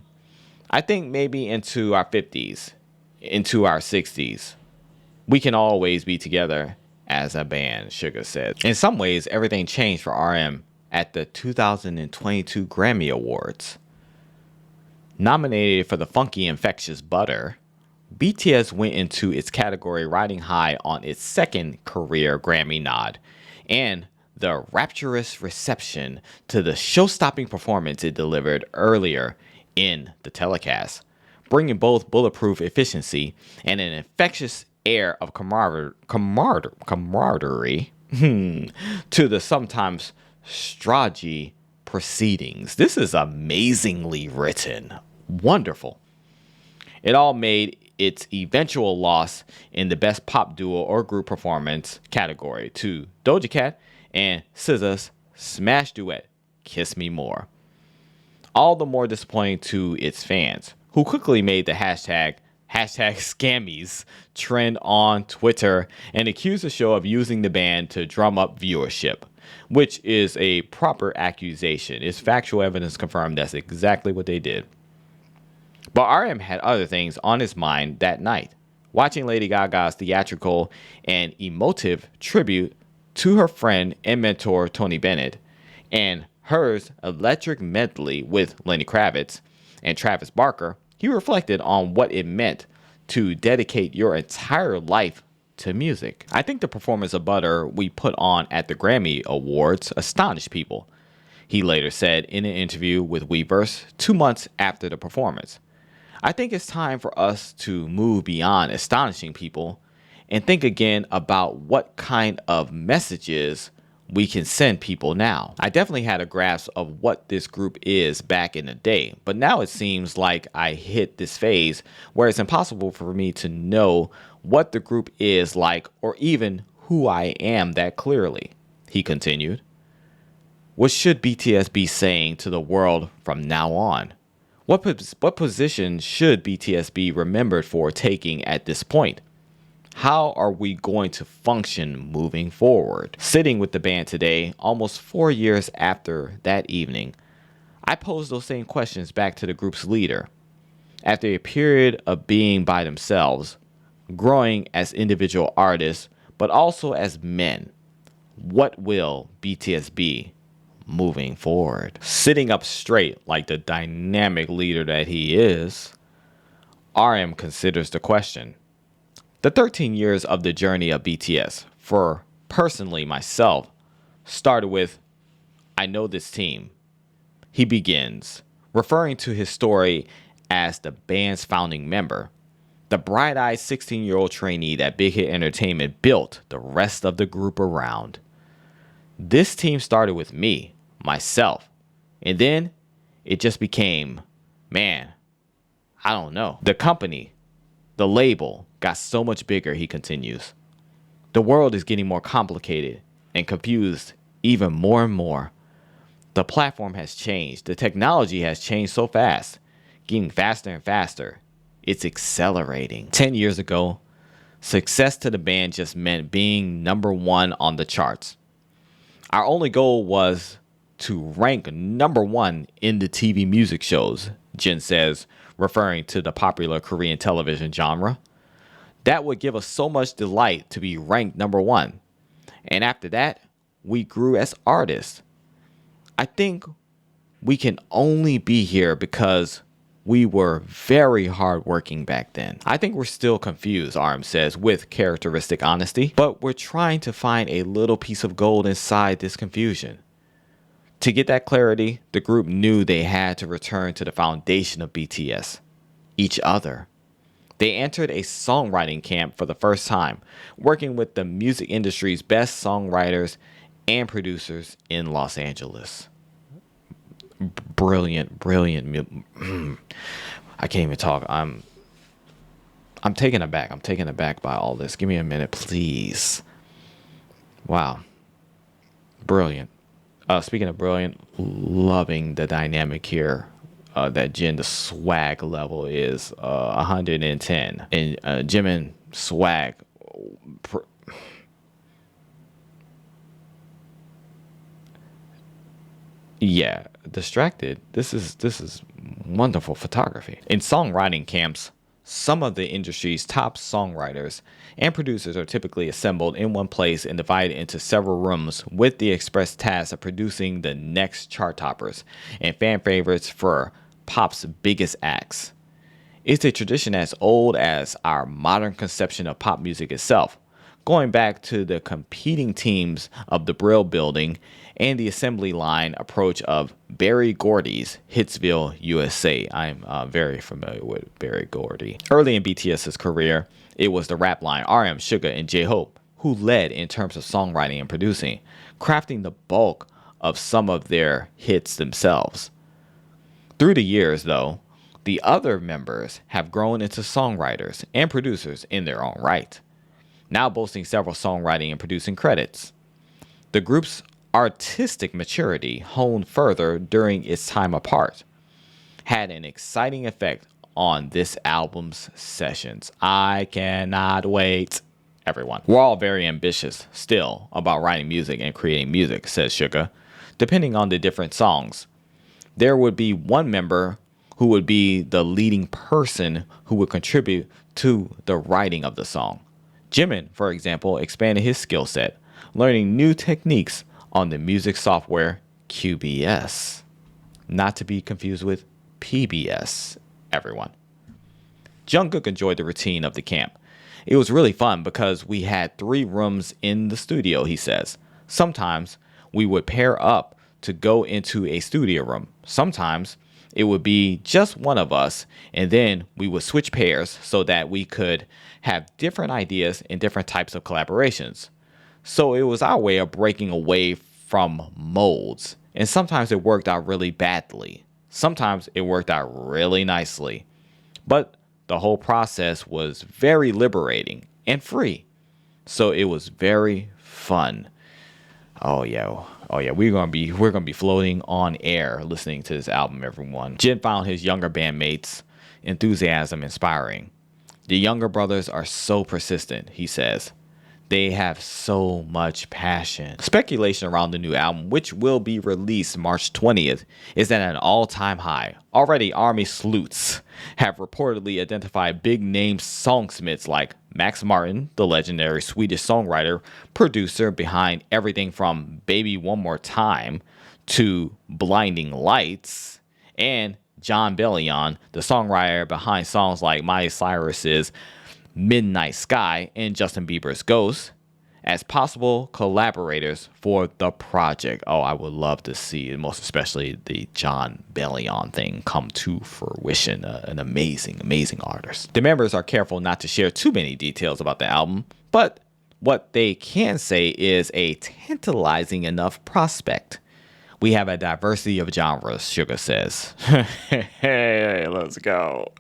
[SPEAKER 1] I think maybe into our 50s, into our 60s. We can always be together as a band, Sugar said. In some ways, everything changed for RM at the 2022 Grammy Awards. Nominated for the Funky Infectious Butter, BTS went into its category riding high on its second career Grammy nod, and the rapturous reception to the show-stopping performance it delivered earlier in the telecast, bringing both bulletproof efficiency and an infectious air of camaraderie to the sometimes stodgy proceedings. This is amazingly written. Wonderful. It all made its eventual loss in the Best Pop Duo or Group Performance category to Doja Cat and SZA's smash duet, Kiss Me More. All the more disappointing to its fans, who quickly made the hashtag Scammies trend on Twitter and accused the show of using the band to drum up viewership, which is a proper accusation. It's factual evidence confirmed that's exactly what they did. But RM had other things on his mind that night, watching Lady Gaga's theatrical and emotive tribute to her friend and mentor Tony Bennett, and hers electric medley with Lenny Kravitz and Travis Barker. He reflected on what it meant to dedicate your entire life to music. I think the performance of Butter we put on at the Grammy Awards astonished people, he later said in an interview with Weverse 2 months after the performance. I think it's time for us to move beyond astonishing people and think again about what kind of messages we can send people now. I definitely had a grasp of what this group is back in the day, but now it seems like I hit this phase where it's impossible for me to know what the group is like or even who I am that clearly, he continued. What should BTS be saying to the world from now on? What position should BTS be remembered for taking at this point? How are we going to function moving forward? Sitting with the band today, almost 4 years after that evening, I posed those same questions back to the group's leader. After a period of being by themselves, growing as individual artists, but also as men, what will BTS be moving forward? Sitting up straight like the dynamic leader that he is, RM considers the question. The 13 years of the journey of BTS, for personally myself, started with, I know this team. He begins, Referring to his story as the band's founding member, the bright-eyed 16-year-old trainee that Big Hit Entertainment built the rest of the group around. This team started with me, myself, and then it just became, man, I don't know. The company, the label, got so much bigger, he continues. The world is getting more complicated and confused even more and more. The platform has changed. The technology has changed so fast, getting faster and faster. It's accelerating. 10 years ago, success to the band just meant being number one on the charts. Our only goal was to rank number one in the TV music shows, Jin says, referring to the popular Korean television genre. That would give us so much delight to be ranked number one. And after that, we grew as artists. I think we can only be here because we were very hardworking back then. I think we're still confused, RM says with characteristic honesty, but we're trying to find a little piece of gold inside this confusion. To get that clarity, the group knew they had to return to the foundation of BTS, each other. They entered a songwriting camp for the first time, working with the music industry's best songwriters and producers in Los Angeles. Brilliant. I can't even talk. I'm taken aback. I'm taken aback by all this. Give me a minute, please. Wow. Brilliant. Speaking of brilliant, loving the dynamic here. That Jin, the swag level is 110. And Jimin swag. Yeah, distracted. This is wonderful photography. In songwriting camps, some of the industry's top songwriters and producers are typically assembled in one place and divided into several rooms with the express task of producing the next chart toppers and fan favorites for pop's biggest acts. It's a tradition as old as our modern conception of pop music itself, going back to the competing teams of the Brill Building and the assembly line approach of Berry Gordy's Hitsville, USA. I'm very familiar with Berry Gordy. Early in BTS's career, it was the rap line RM, Suga, and J-Hope who led in terms of songwriting and producing, crafting the bulk of some of their hits themselves. Through the years, though, the other members have grown into songwriters and producers in their own right, now boasting several songwriting and producing credits. The group's artistic maturity, honed further during its time apart, had an exciting effect on this album's sessions. I cannot wait. Everyone. We're all very ambitious still about writing music and creating music, says Suga. Depending on the different songs, there would be one member who would be the leading person who would contribute to the writing of the song. Jimin, for example, expanded his skill set, learning new techniques on the music software QBS. Not to be confused with PBS, everyone. Jungkook enjoyed the routine of the camp. It was really fun because we had 3 rooms in the studio, he says. Sometimes we would pair up to go into a studio room. Sometimes it would be just one of us, and then we would switch pairs so that we could have different ideas and different types of collaborations. So it was our way of breaking away from molds. And sometimes it worked out really badly. Sometimes it worked out really nicely. But the whole process was very liberating and free. So it was very fun. Oh yeah, we're gonna be floating on air listening to this album, everyone. Jin found his younger bandmates' enthusiasm inspiring. The younger brothers are so persistent, he says. They have so much passion. Speculation around the new album, which will be released March 20th, is at an all-time high. Already, ARMY sleuths have reportedly identified big-name songsmiths like Max Martin, the legendary Swedish songwriter, producer behind everything from Baby One More Time to Blinding Lights, and John Bellion, the songwriter behind songs like Miley Cyrus's Midnight Sky and Justin Bieber's Ghost. as possible collaborators for the project. Oh, I would love to see, most especially the John Bellion thing, come to fruition. An amazing, amazing artist. The members are careful not to share too many details about the album, but what they can say is a tantalizing enough prospect. We have a diversity of genres, Sugar says. Hey, let's go.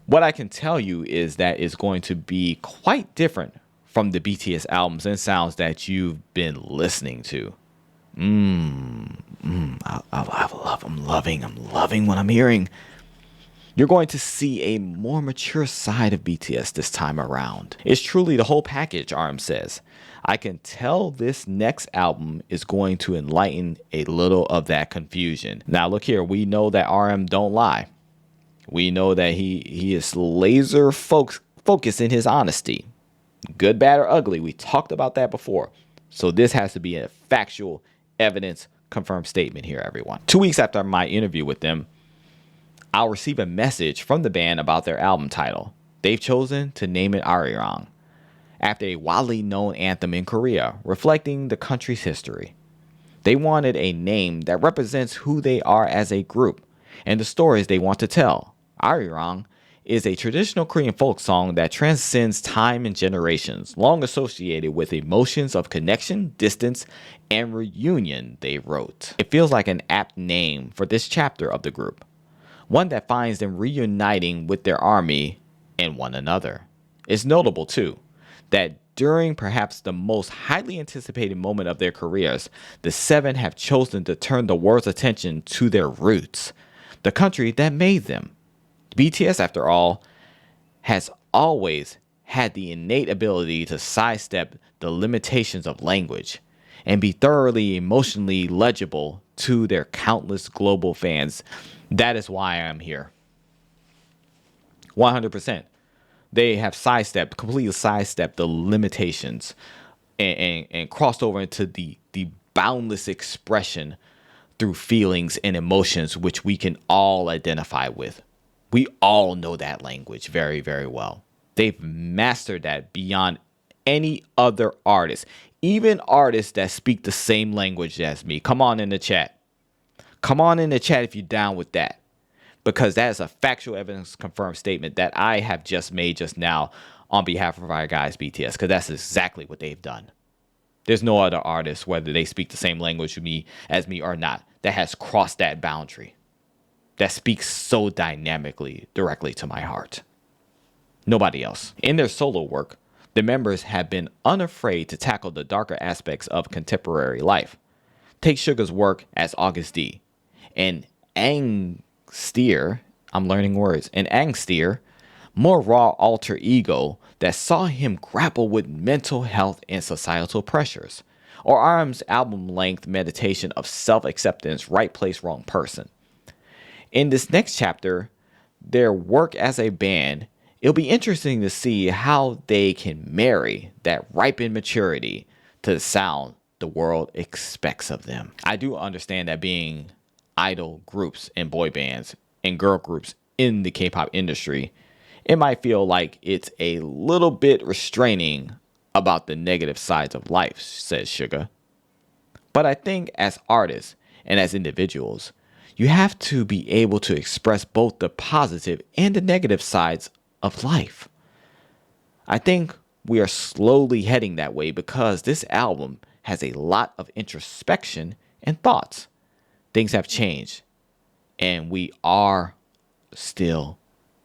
[SPEAKER 1] What I can tell you is that it's going to be quite different from the BTS albums and sounds that you've been listening to. I'm loving what I'm hearing. You're going to see a more mature side of BTS this time around. It's truly the whole package, RM says. I can tell this next album is going to enlighten a little of that confusion. Now look here, we know that RM don't lie. We know that he is laser focused in his honesty. Good, bad, or ugly. We talked about that before. So this has to be a factual, evidence confirmed statement here, everyone. 2 weeks after my interview with them, I'll receive a message from the band about their album title. They've chosen to name it Arirang, after a widely known anthem in Korea, reflecting the country's history. They wanted a name that represents who they are as a group and the stories they want to tell. Arirang is a traditional Korean folk song that transcends time and generations, long associated with emotions of connection, distance, and reunion, they wrote. It feels like an apt name for this chapter of the group, one that finds them reuniting with their army and one another. It's notable, too, that during perhaps the most highly anticipated moment of their careers, the seven have chosen to turn the world's attention to their roots, the country that made them. BTS, after all, has always had the innate ability to sidestep the limitations of language and be thoroughly emotionally legible to their countless global fans. That is why I'm here. 100%. They have completely sidestepped the limitations and crossed over into the boundless expression through feelings and emotions, which we can all identify with. We all know that language very, very well. They've mastered that beyond any other artist, even artists that speak the same language as me. Come on in the chat. Come on in the chat if you're down with that, because that is a factual evidence confirmed statement that I have just made just now on behalf of our guys BTS, because that's exactly what they've done. There's no other artist, whether they speak the same language as me or not, that has crossed that boundary, that speaks so dynamically directly to my heart. Nobody else. In their solo work, the members have been unafraid to tackle the darker aspects of contemporary life. Take Suga's work as August D, and Angstier, I'm learning words, an Angstier, more raw alter ego that saw him grapple with mental health and societal pressures, or RM's album-length meditation of self-acceptance, right place, wrong person. In this next chapter, their work as a band, it'll be interesting to see how they can marry that ripened maturity to the sound the world expects of them. I do understand that being idol groups and boy bands and girl groups in the K-pop industry, it might feel like it's a little bit restraining about the negative sides of life, says Suga. But I think as artists and as individuals, you have to be able to express both the positive and the negative sides of life. I think we are slowly heading that way because this album has a lot of introspection and thoughts. Things have changed, and we are still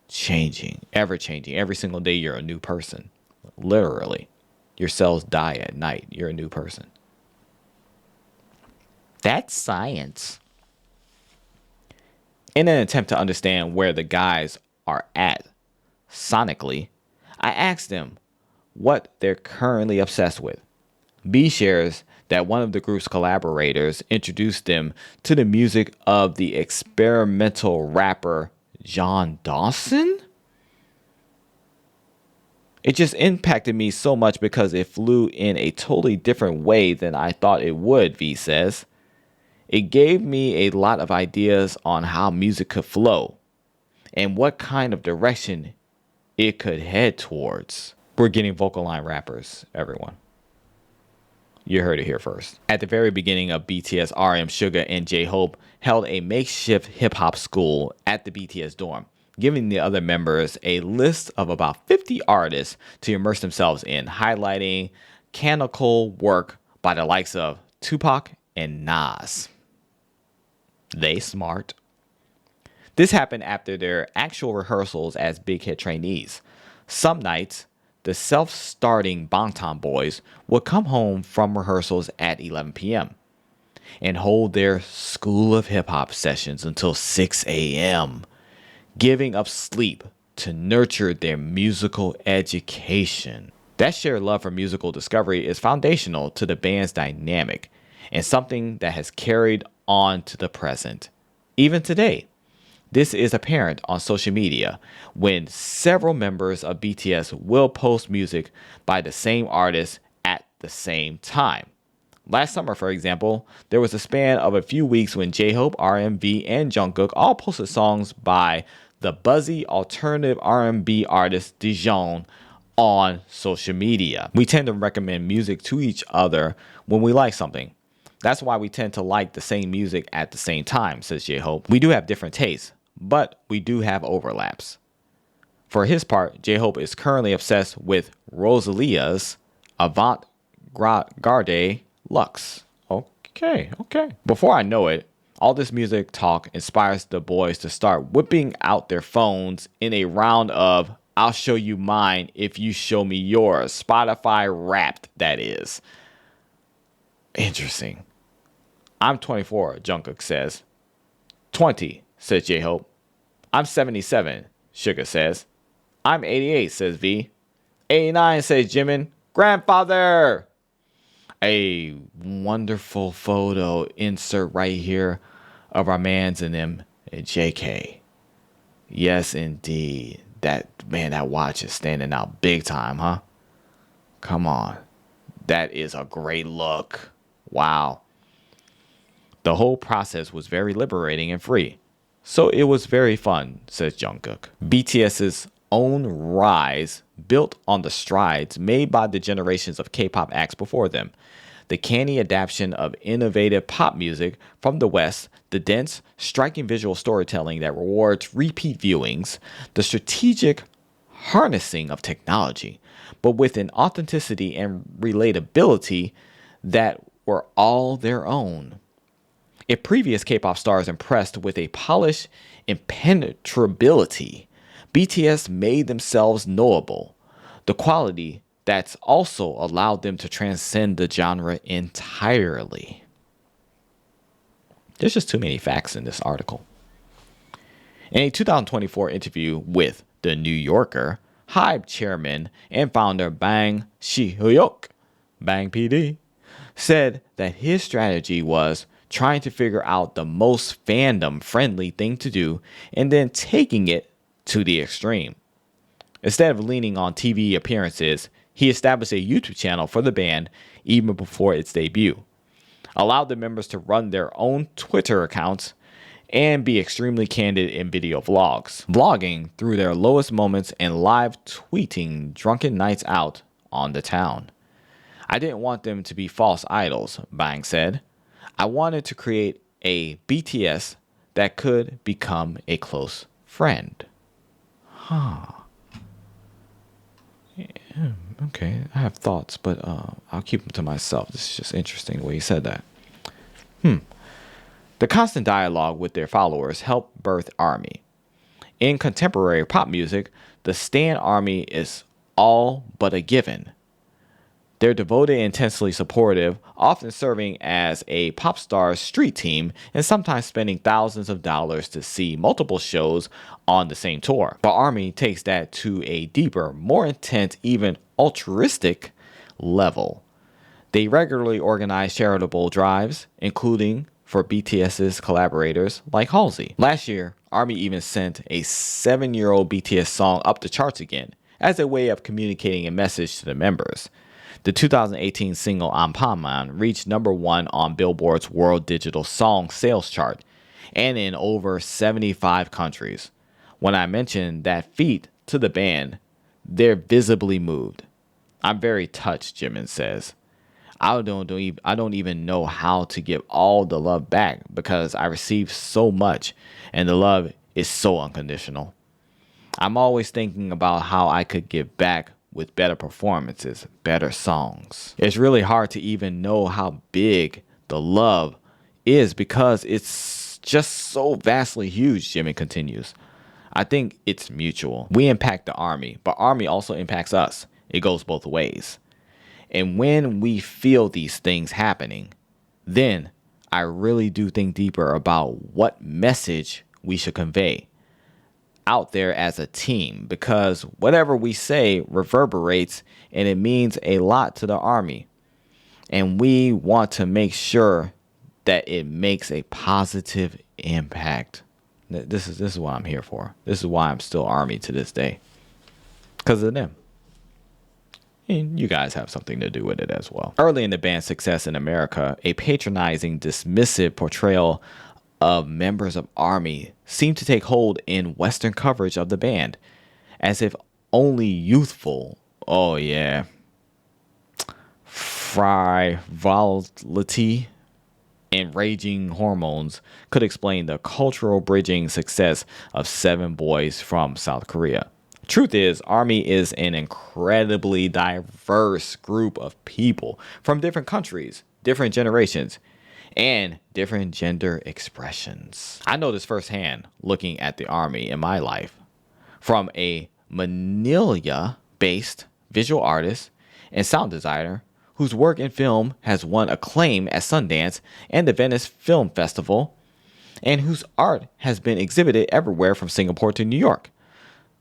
[SPEAKER 1] changing, ever changing. Every single day, you're a new person. Literally, your cells die at night. You're a new person. That's science. In an attempt to understand where the guys are at sonically, I asked them what they're currently obsessed with. B shares that one of the group's collaborators introduced them to the music of the experimental rapper John Dawson. It just impacted me so much because it flew in a totally different way than I thought it would, V says. It gave me a lot of ideas on how music could flow and what kind of direction it could head towards. We're getting vocal line rappers, everyone. You heard it here first. At the very beginning of BTS, RM, Suga, and J-Hope held a makeshift hip-hop school at the BTS dorm, giving the other members a list of about 50 artists to immerse themselves in, highlighting canonical work by the likes of Tupac and Nas. They smart. This happened after their actual rehearsals as Big Hit trainees. Some nights, the self-starting Bangtan boys would come home from rehearsals at 11 p.m. and hold their School of Hip Hop sessions until 6 a.m., giving up sleep to nurture their musical education. That shared love for musical discovery is foundational to the band's dynamic and something that has carried on to the present. Even today, this is apparent on social media when several members of BTS will post music by the same artist at the same time. Last summer, for example, there was a span of a few weeks when J-Hope, RMV, and Jungkook all posted songs by the buzzy alternative R&B artist Dijon on social media. We tend to recommend music to each other when we like something. That's why we tend to like the same music at the same time, says J-Hope. We do have different tastes, but we do have overlaps. For his part, J-Hope is currently obsessed with Rosalia's Avant-Garde Luxe. Okay. Before I know it, all this music talk inspires the boys to start whipping out their phones in a round of I'll show you mine if you show me yours. Spotify Wrapped, that is. Interesting. I'm 24, Jungkook says. 20, says J-Hope. I'm 77, Suga says. I'm 88, says V. 89, says Jimin. Grandfather! A wonderful photo insert right here of our mans and them at JK. Yes, indeed. That watch is standing out big time, huh? Come on. That is a great look. Wow. The whole process was very liberating and free. So it was very fun, says Jungkook. BTS's own rise built on the strides made by the generations of K-pop acts before them. The canny adaptation of innovative pop music from the West, the dense, striking visual storytelling that rewards repeat viewings, the strategic harnessing of technology, but with an authenticity and relatability that were all their own. If previous K-pop stars impressed with a polished impenetrability, BTS made themselves knowable, the quality that's also allowed them to transcend the genre entirely. There's just too many facts in this article. In a 2024 interview with The New Yorker, HYBE chairman and founder Bang Si-hyuk, Bang PD, said that his strategy was trying to figure out the most fandom-friendly thing to do and then taking it to the extreme. Instead of leaning on TV appearances, he established a YouTube channel for the band even before its debut, allowed the members to run their own Twitter accounts, and be extremely candid in video vlogs, vlogging through their lowest moments and live tweeting drunken nights out on the town. I didn't want them to be false idols, Bang said. I wanted to create a BTS that could become a close friend. Yeah, okay, I have thoughts, but I'll keep them to myself. This is just interesting the way he said that. The constant dialogue with their followers helped birth ARMY. In contemporary pop music, the Stan ARMY is all but a given. They're devoted and intensely supportive, often serving as a pop star's street team and sometimes spending thousands of dollars to see multiple shows on the same tour. But ARMY takes that to a deeper, more intense, even altruistic level. They regularly organize charitable drives, including for BTS's collaborators like Halsey. Last year, ARMY even sent a 7-year-old BTS song up the charts again as a way of communicating a message to the members. The 2018 single Anpanman reached #1 on Billboard's World Digital Song Sales chart and in over 75 countries. When I mentioned that feat to the band, they're visibly moved. I'm very touched, Jimin says. I don't even know how to give all the love back because I received so much and the love is so unconditional. I'm always thinking about how I could give back with better performances, better songs. It's really hard to even know how big the love is because it's just so vastly huge, Jimmy continues. I think it's mutual. We impact the army, but army also impacts us. It goes both ways. And when we feel these things happening, then I really do think deeper about what message we should convey out there as a team, because whatever we say reverberates and it means a lot to the army. And we want to make sure that it makes a positive impact. This is what I'm here for. This is why I'm still army to this day. Because of them. And you guys have something to do with it as well. Early in the band's success in America, a patronizing, dismissive portrayal of members of ARMY seemed to take hold in Western coverage of the band, as if only youthful, oh yeah, frivolity and raging hormones could explain the cultural bridging success of seven boys from South Korea. Truth is, ARMY is an incredibly diverse group of people from different countries, different generations, and different gender expressions. I know this firsthand looking at the ARMY in my life. From a Manila-based visual artist and sound designer whose work in film has won acclaim at Sundance and the Venice Film Festival, and whose art has been exhibited everywhere from Singapore to New York,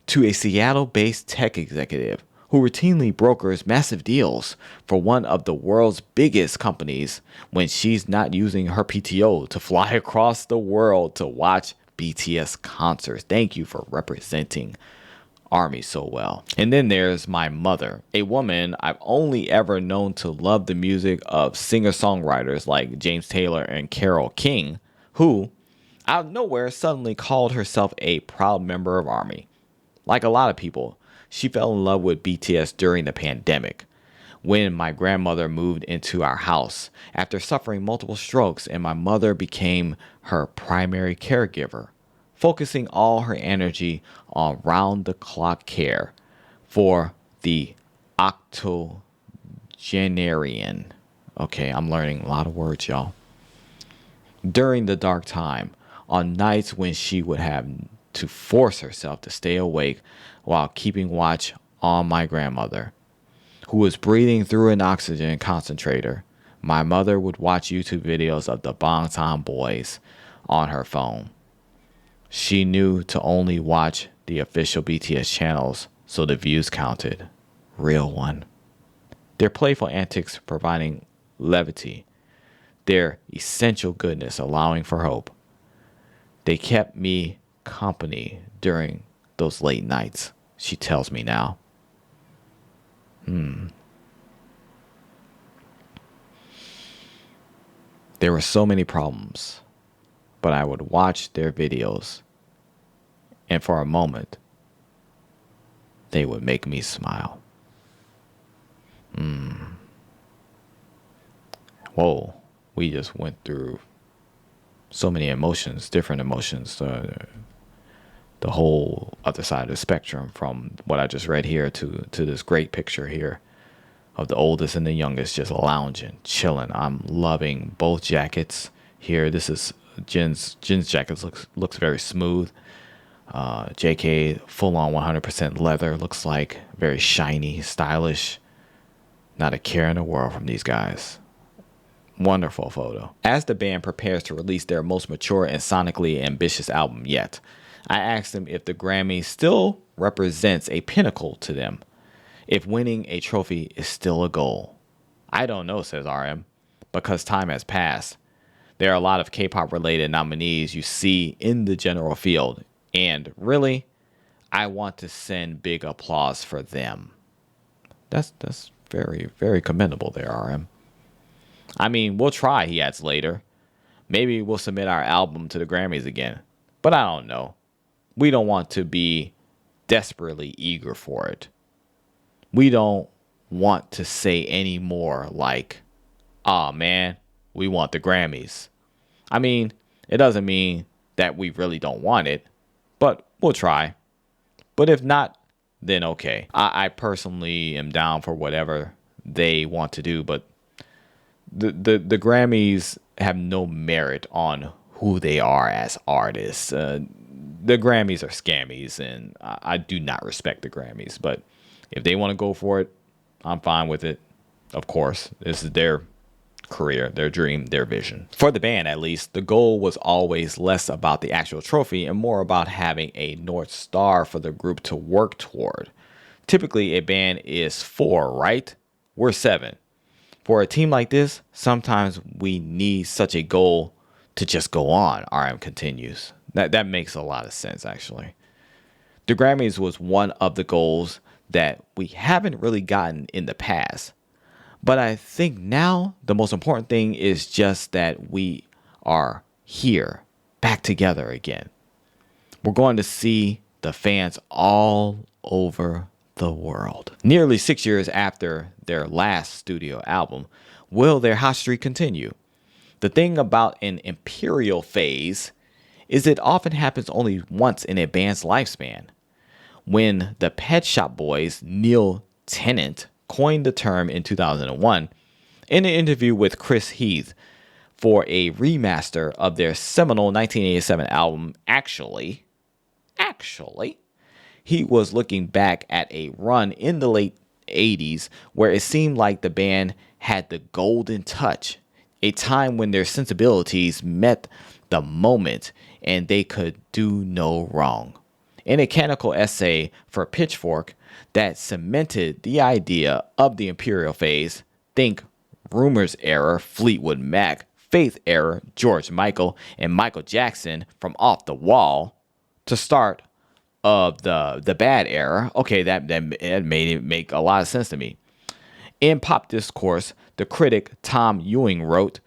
[SPEAKER 1] to a Seattle-based tech executive who routinely brokers massive deals for one of the world's biggest companies when she's not using her PTO to fly across the world to watch BTS concerts. Thank you for representing ARMY so well. And then there's my mother, a woman I've only ever known to love the music of singer-songwriters like James Taylor and Carole King, who, out of nowhere, suddenly called herself a proud member of ARMY. Like a lot of people, she fell in love with BTS during the pandemic, when my grandmother moved into our house after suffering multiple strokes, and my mother became her primary caregiver, focusing all her energy on round-the-clock care for the octogenarian. Okay, I'm learning a lot of words, y'all. During the dark time, on nights when she would have to force herself to stay awake while keeping watch on my grandmother, who was breathing through an oxygen concentrator, my mother would watch YouTube videos of the Bangtan Boys on her phone. She knew to only watch the official BTS channels, so the views counted. Real one. Their playful antics providing levity, their essential goodness allowing for hope. They kept me company during those late nights, she tells me now. There were so many problems, but I would watch their videos, and for a moment, they would make me smile. Whoa, we just went through so many emotions, different emotions, the whole other side of the spectrum, from what I just read here to this great picture here of the oldest and the youngest just lounging, chilling. I'm loving both jackets here. This is Jin's jacket looks very smooth. JK full on 100% leather, looks like very shiny, stylish. Not a care in the world from these guys. Wonderful photo. As the band prepares to release their most mature and sonically ambitious album yet, I asked them if the Grammy still represents a pinnacle to them, if winning a trophy is still a goal. I don't know, says RM, because time has passed. There are a lot of K-pop related nominees you see in the general field, and really, I want to send big applause for them. That's very, very commendable there, RM. I mean, we'll try, he adds later. Maybe we'll submit our album to the Grammys again, but I don't know. We don't want to be desperately eager for it. We don't want to say any more like, "Ah, man, we want the Grammys." I mean, it doesn't mean that we really don't want it, but we'll try. But if not, then okay. I personally am down for whatever they want to do, but the Grammys have no merit on who they are as artists. The Grammys are scammies, and I do not respect the Grammys. But if they want to go for it, I'm fine with it. Of course, this is their career, their dream, their vision. For the band, at least, the goal was always less about the actual trophy and more about having a North Star for the group to work toward. Typically, a band is 4, right? We're 7. For a team like this, sometimes we need such a goal to just go on, RM continues. That makes a lot of sense, actually. The Grammys was one of the goals that we haven't really gotten in the past. But I think now the most important thing is just that we are here, back together again. We're going to see the fans all over the world. Nearly 6 years after their last studio album, will their hot streak continue? The thing about an imperial phase is it often happens only once in a band's lifespan. When the Pet Shop Boys' Neil Tennant coined the term in 2001 in an interview with Chris Heath for a remaster of their seminal 1987 album, Actually, he was looking back at a run in the late 80s where it seemed like the band had the golden touch, a time when their sensibilities met the moment and they could do no wrong. In a canonical essay for Pitchfork that cemented the idea of the imperial phase, think Rumors era, Fleetwood Mac, Faith era, George Michael, and Michael Jackson from Off the Wall, to start of the bad era. Okay, that made it make a lot of sense to me. In Pop Discourse, the critic Tom Ewing wrote,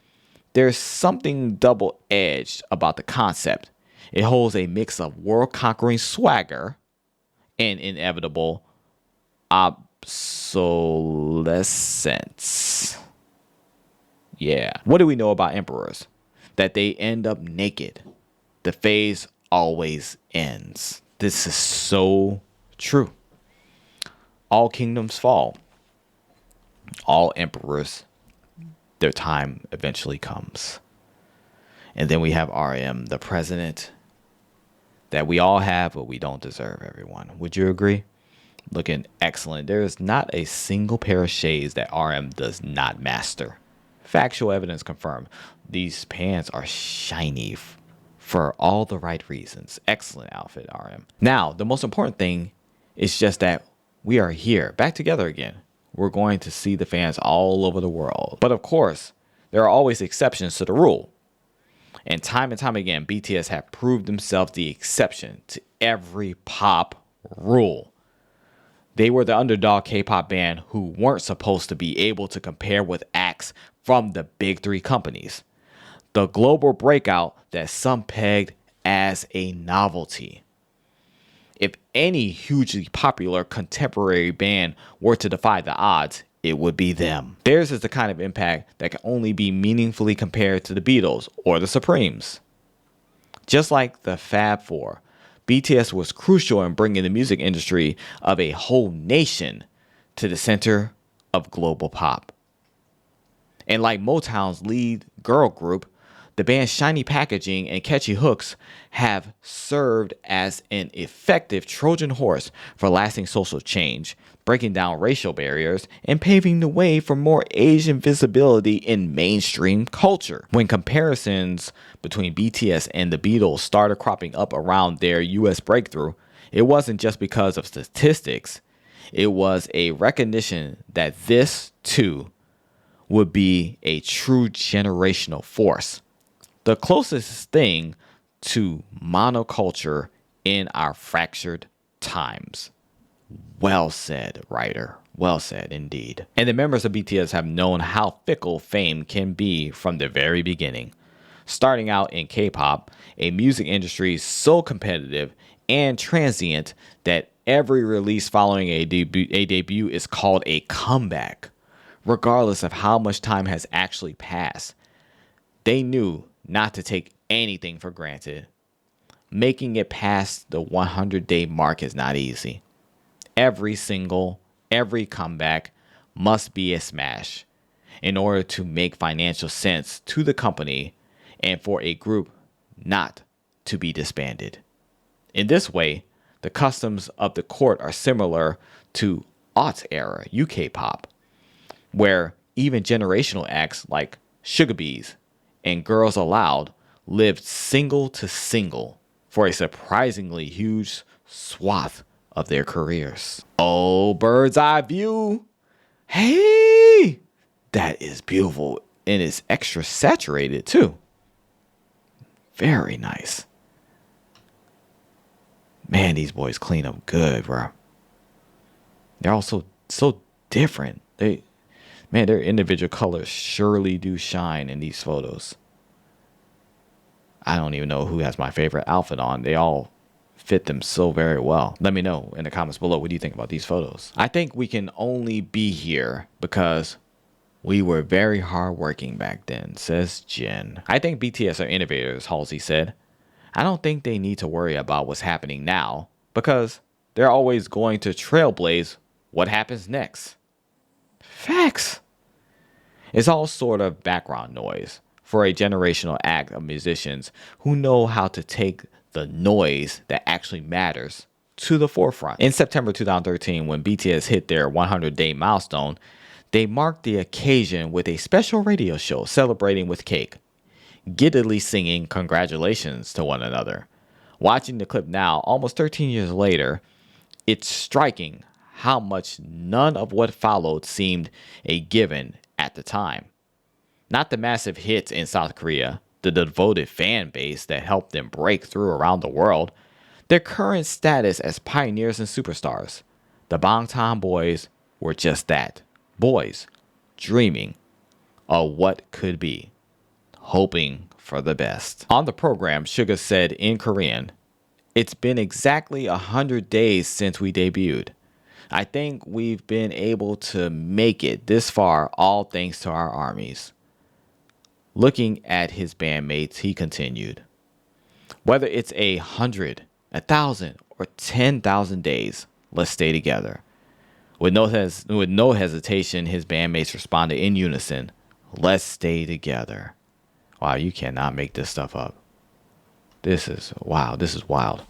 [SPEAKER 1] "There's something double-edged about the concept. It holds a mix of world-conquering swagger and inevitable obsolescence." Yeah. What do we know about emperors? That they end up naked. The phase always ends. This is so true. All kingdoms fall. All emperors, their time eventually comes. And then we have RM, the president that we all have, but we don't deserve, everyone. Would you agree? Looking excellent. There is not a single pair of shades that RM does not master. Factual evidence confirmed. These pants are shiny for all the right reasons. Excellent outfit, RM. Now, the most important thing is just that we are here, back together again. We're going to see the fans all over the world. But of course, there are always exceptions to the rule. And time again, BTS have proved themselves the exception to every pop rule. They were the underdog K-pop band who weren't supposed to be able to compare with acts from the big 3 companies. The global breakout that some pegged as a novelty. If any hugely popular contemporary band were to defy the odds, it would be them. Theirs is the kind of impact that can only be meaningfully compared to the Beatles or the Supremes. Just like the Fab Four, BTS was crucial in bringing the music industry of a whole nation to the center of global pop. And like Motown's lead girl group, the band's shiny packaging and catchy hooks have served as an effective Trojan horse for lasting social change, breaking down racial barriers, and paving the way for more Asian visibility in mainstream culture. When comparisons between BTS and the Beatles started cropping up around their US breakthrough, it wasn't just because of statistics. It was a recognition that this, too, would be a true generational force. The closest thing to monoculture in our fractured times. Well said, writer. Well said, indeed. And the members of BTS have known how fickle fame can be from the very beginning. Starting out in K-pop, a music industry so competitive and transient that Every release following a debut is called a comeback, regardless of how much time has actually passed. They knew not to take anything for granted. Making it past the 100-day mark is not easy. Every single, every comeback must be a smash in order to make financial sense to the company and for a group not to be disbanded. In this way, the customs of the court are similar to aught era UK pop, where even generational acts like Sugar Bees and Girls Aloud lived single to single for a surprisingly huge swath of their careers. Oh, bird's eye view. Hey, that is beautiful and it's extra saturated too. Very nice. Man, these boys clean up good, bro. They're also so different. Their individual colors surely do shine in these photos. I don't even know who has my favorite outfit on. They all fit them so very well. Let me know in the comments below, what do you think about these photos? I think we can only be here because we were very hardworking back then, says Jin. I think BTS are innovators, Halsey said. I don't think they need to worry about what's happening now because they're always going to trailblaze what happens next. Facts. It's all sort of background noise for a generational act of musicians who know how to take the noise that actually matters to the forefront. In September 2013, when BTS hit their 100-day milestone, they marked the occasion with a special radio show celebrating with cake, giddily singing congratulations to one another. Watching the clip now, almost 13 years later, it's striking how much none of what followed seemed a given at the time. Not the massive hits in South Korea, the devoted fan base that helped them break through around the world, their current status as pioneers and superstars. The Bangtan Boys were just that, boys, dreaming of what could be, hoping for the best. On the program, Suga said in Korean, "It's been exactly 100 days since we debuted. I think we've been able to make it this far all thanks to our armies." Looking at his bandmates, he continued, "Whether it's 100, 1,000, or 10,000 days, let's stay together." With no hesitation, his bandmates responded in unison, "Let's stay together." Wow, you cannot make this stuff up. This is wild.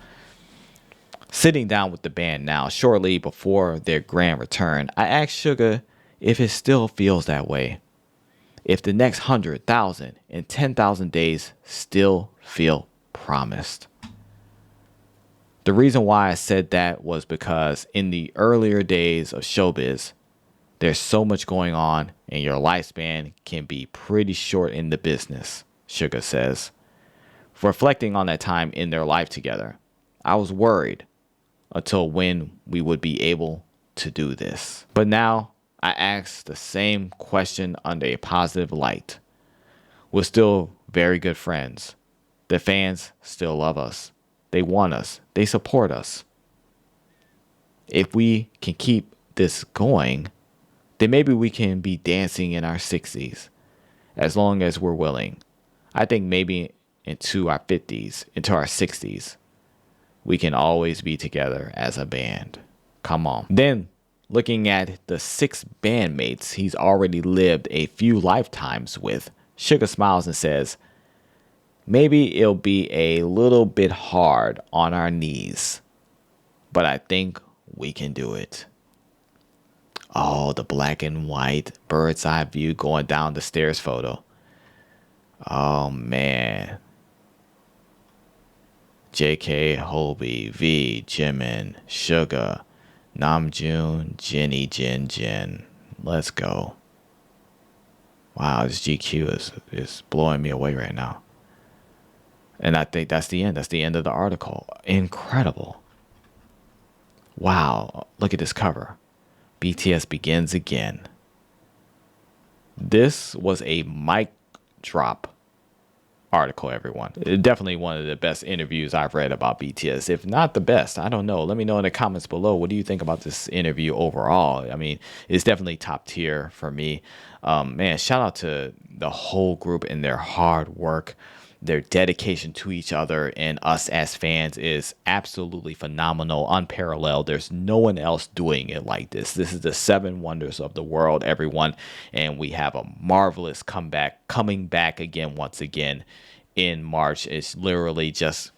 [SPEAKER 1] Sitting down with the band now, shortly before their grand return, I asked Suga if it still feels that way. If the next 100, 1,000, and 10,000 days still feel promised. The reason why I said that was because in the earlier days of showbiz, there's so much going on and your lifespan can be pretty short in the business, Suga says. Reflecting on that time in their life together, I was worried until when we would be able to do this. But now I ask the same question under a positive light. We're still very good friends. The fans still love us. They want us. They support us. If we can keep this going, then maybe we can be dancing in our 60s, as long as we're willing. I think maybe into our 50s, into our 60s, we can always be together as a band. Come on. Then, looking at the 6 bandmates he's already lived a few lifetimes with, Suga smiles and says, "Maybe it'll be a little bit hard on our knees, but I think we can do it." Oh, the black and white bird's eye view going down the stairs photo. Oh, man. JK, Hobie, V, Jimin, Suga, Namjoon, Jenny, Jin. Let's go. Wow, this GQ is blowing me away right now. And I think that's the end. That's the end of the article. Incredible. Wow, look at this cover. BTS begins again. This was a mic drop article, everyone. Definitely one of the best interviews I've read about BTS, if not the best. I don't know. Let me know in the comments below. What do you think about this interview overall? I mean, it's definitely top tier for me. Man, shout out to the whole group and their hard work. Their dedication to each other and us as fans is absolutely phenomenal, unparalleled. There's no one else doing it like this. This is the seven wonders of the world, everyone. And we have a marvelous comeback coming back again, once again in March. It's literally just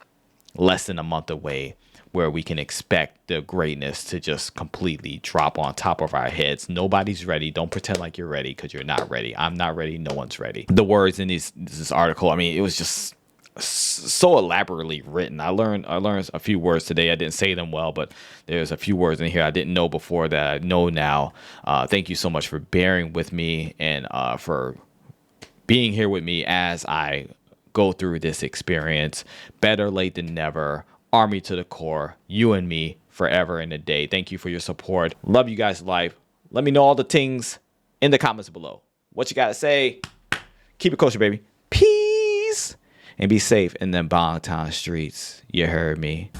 [SPEAKER 1] less than a month away, where we can expect the greatness to just completely drop on top of our heads. Nobody's ready. Don't pretend like you're ready, because you're not ready. I'm not ready. No one's ready. The words in this article, I mean, it was just so elaborately written. I learned a few words today. I didn't say them well, but there's a few words in here I didn't know before that I know now. Thank you so much for bearing with me and for being here with me as I go through this experience. Better late than never. Army to the core, you and me forever and a day. Thank you for your support. Love you guys life. Let me know all the things in the comments below. What you gotta say? Keep it kosher, baby. Peace. And be safe in them Bangtan streets. You heard me.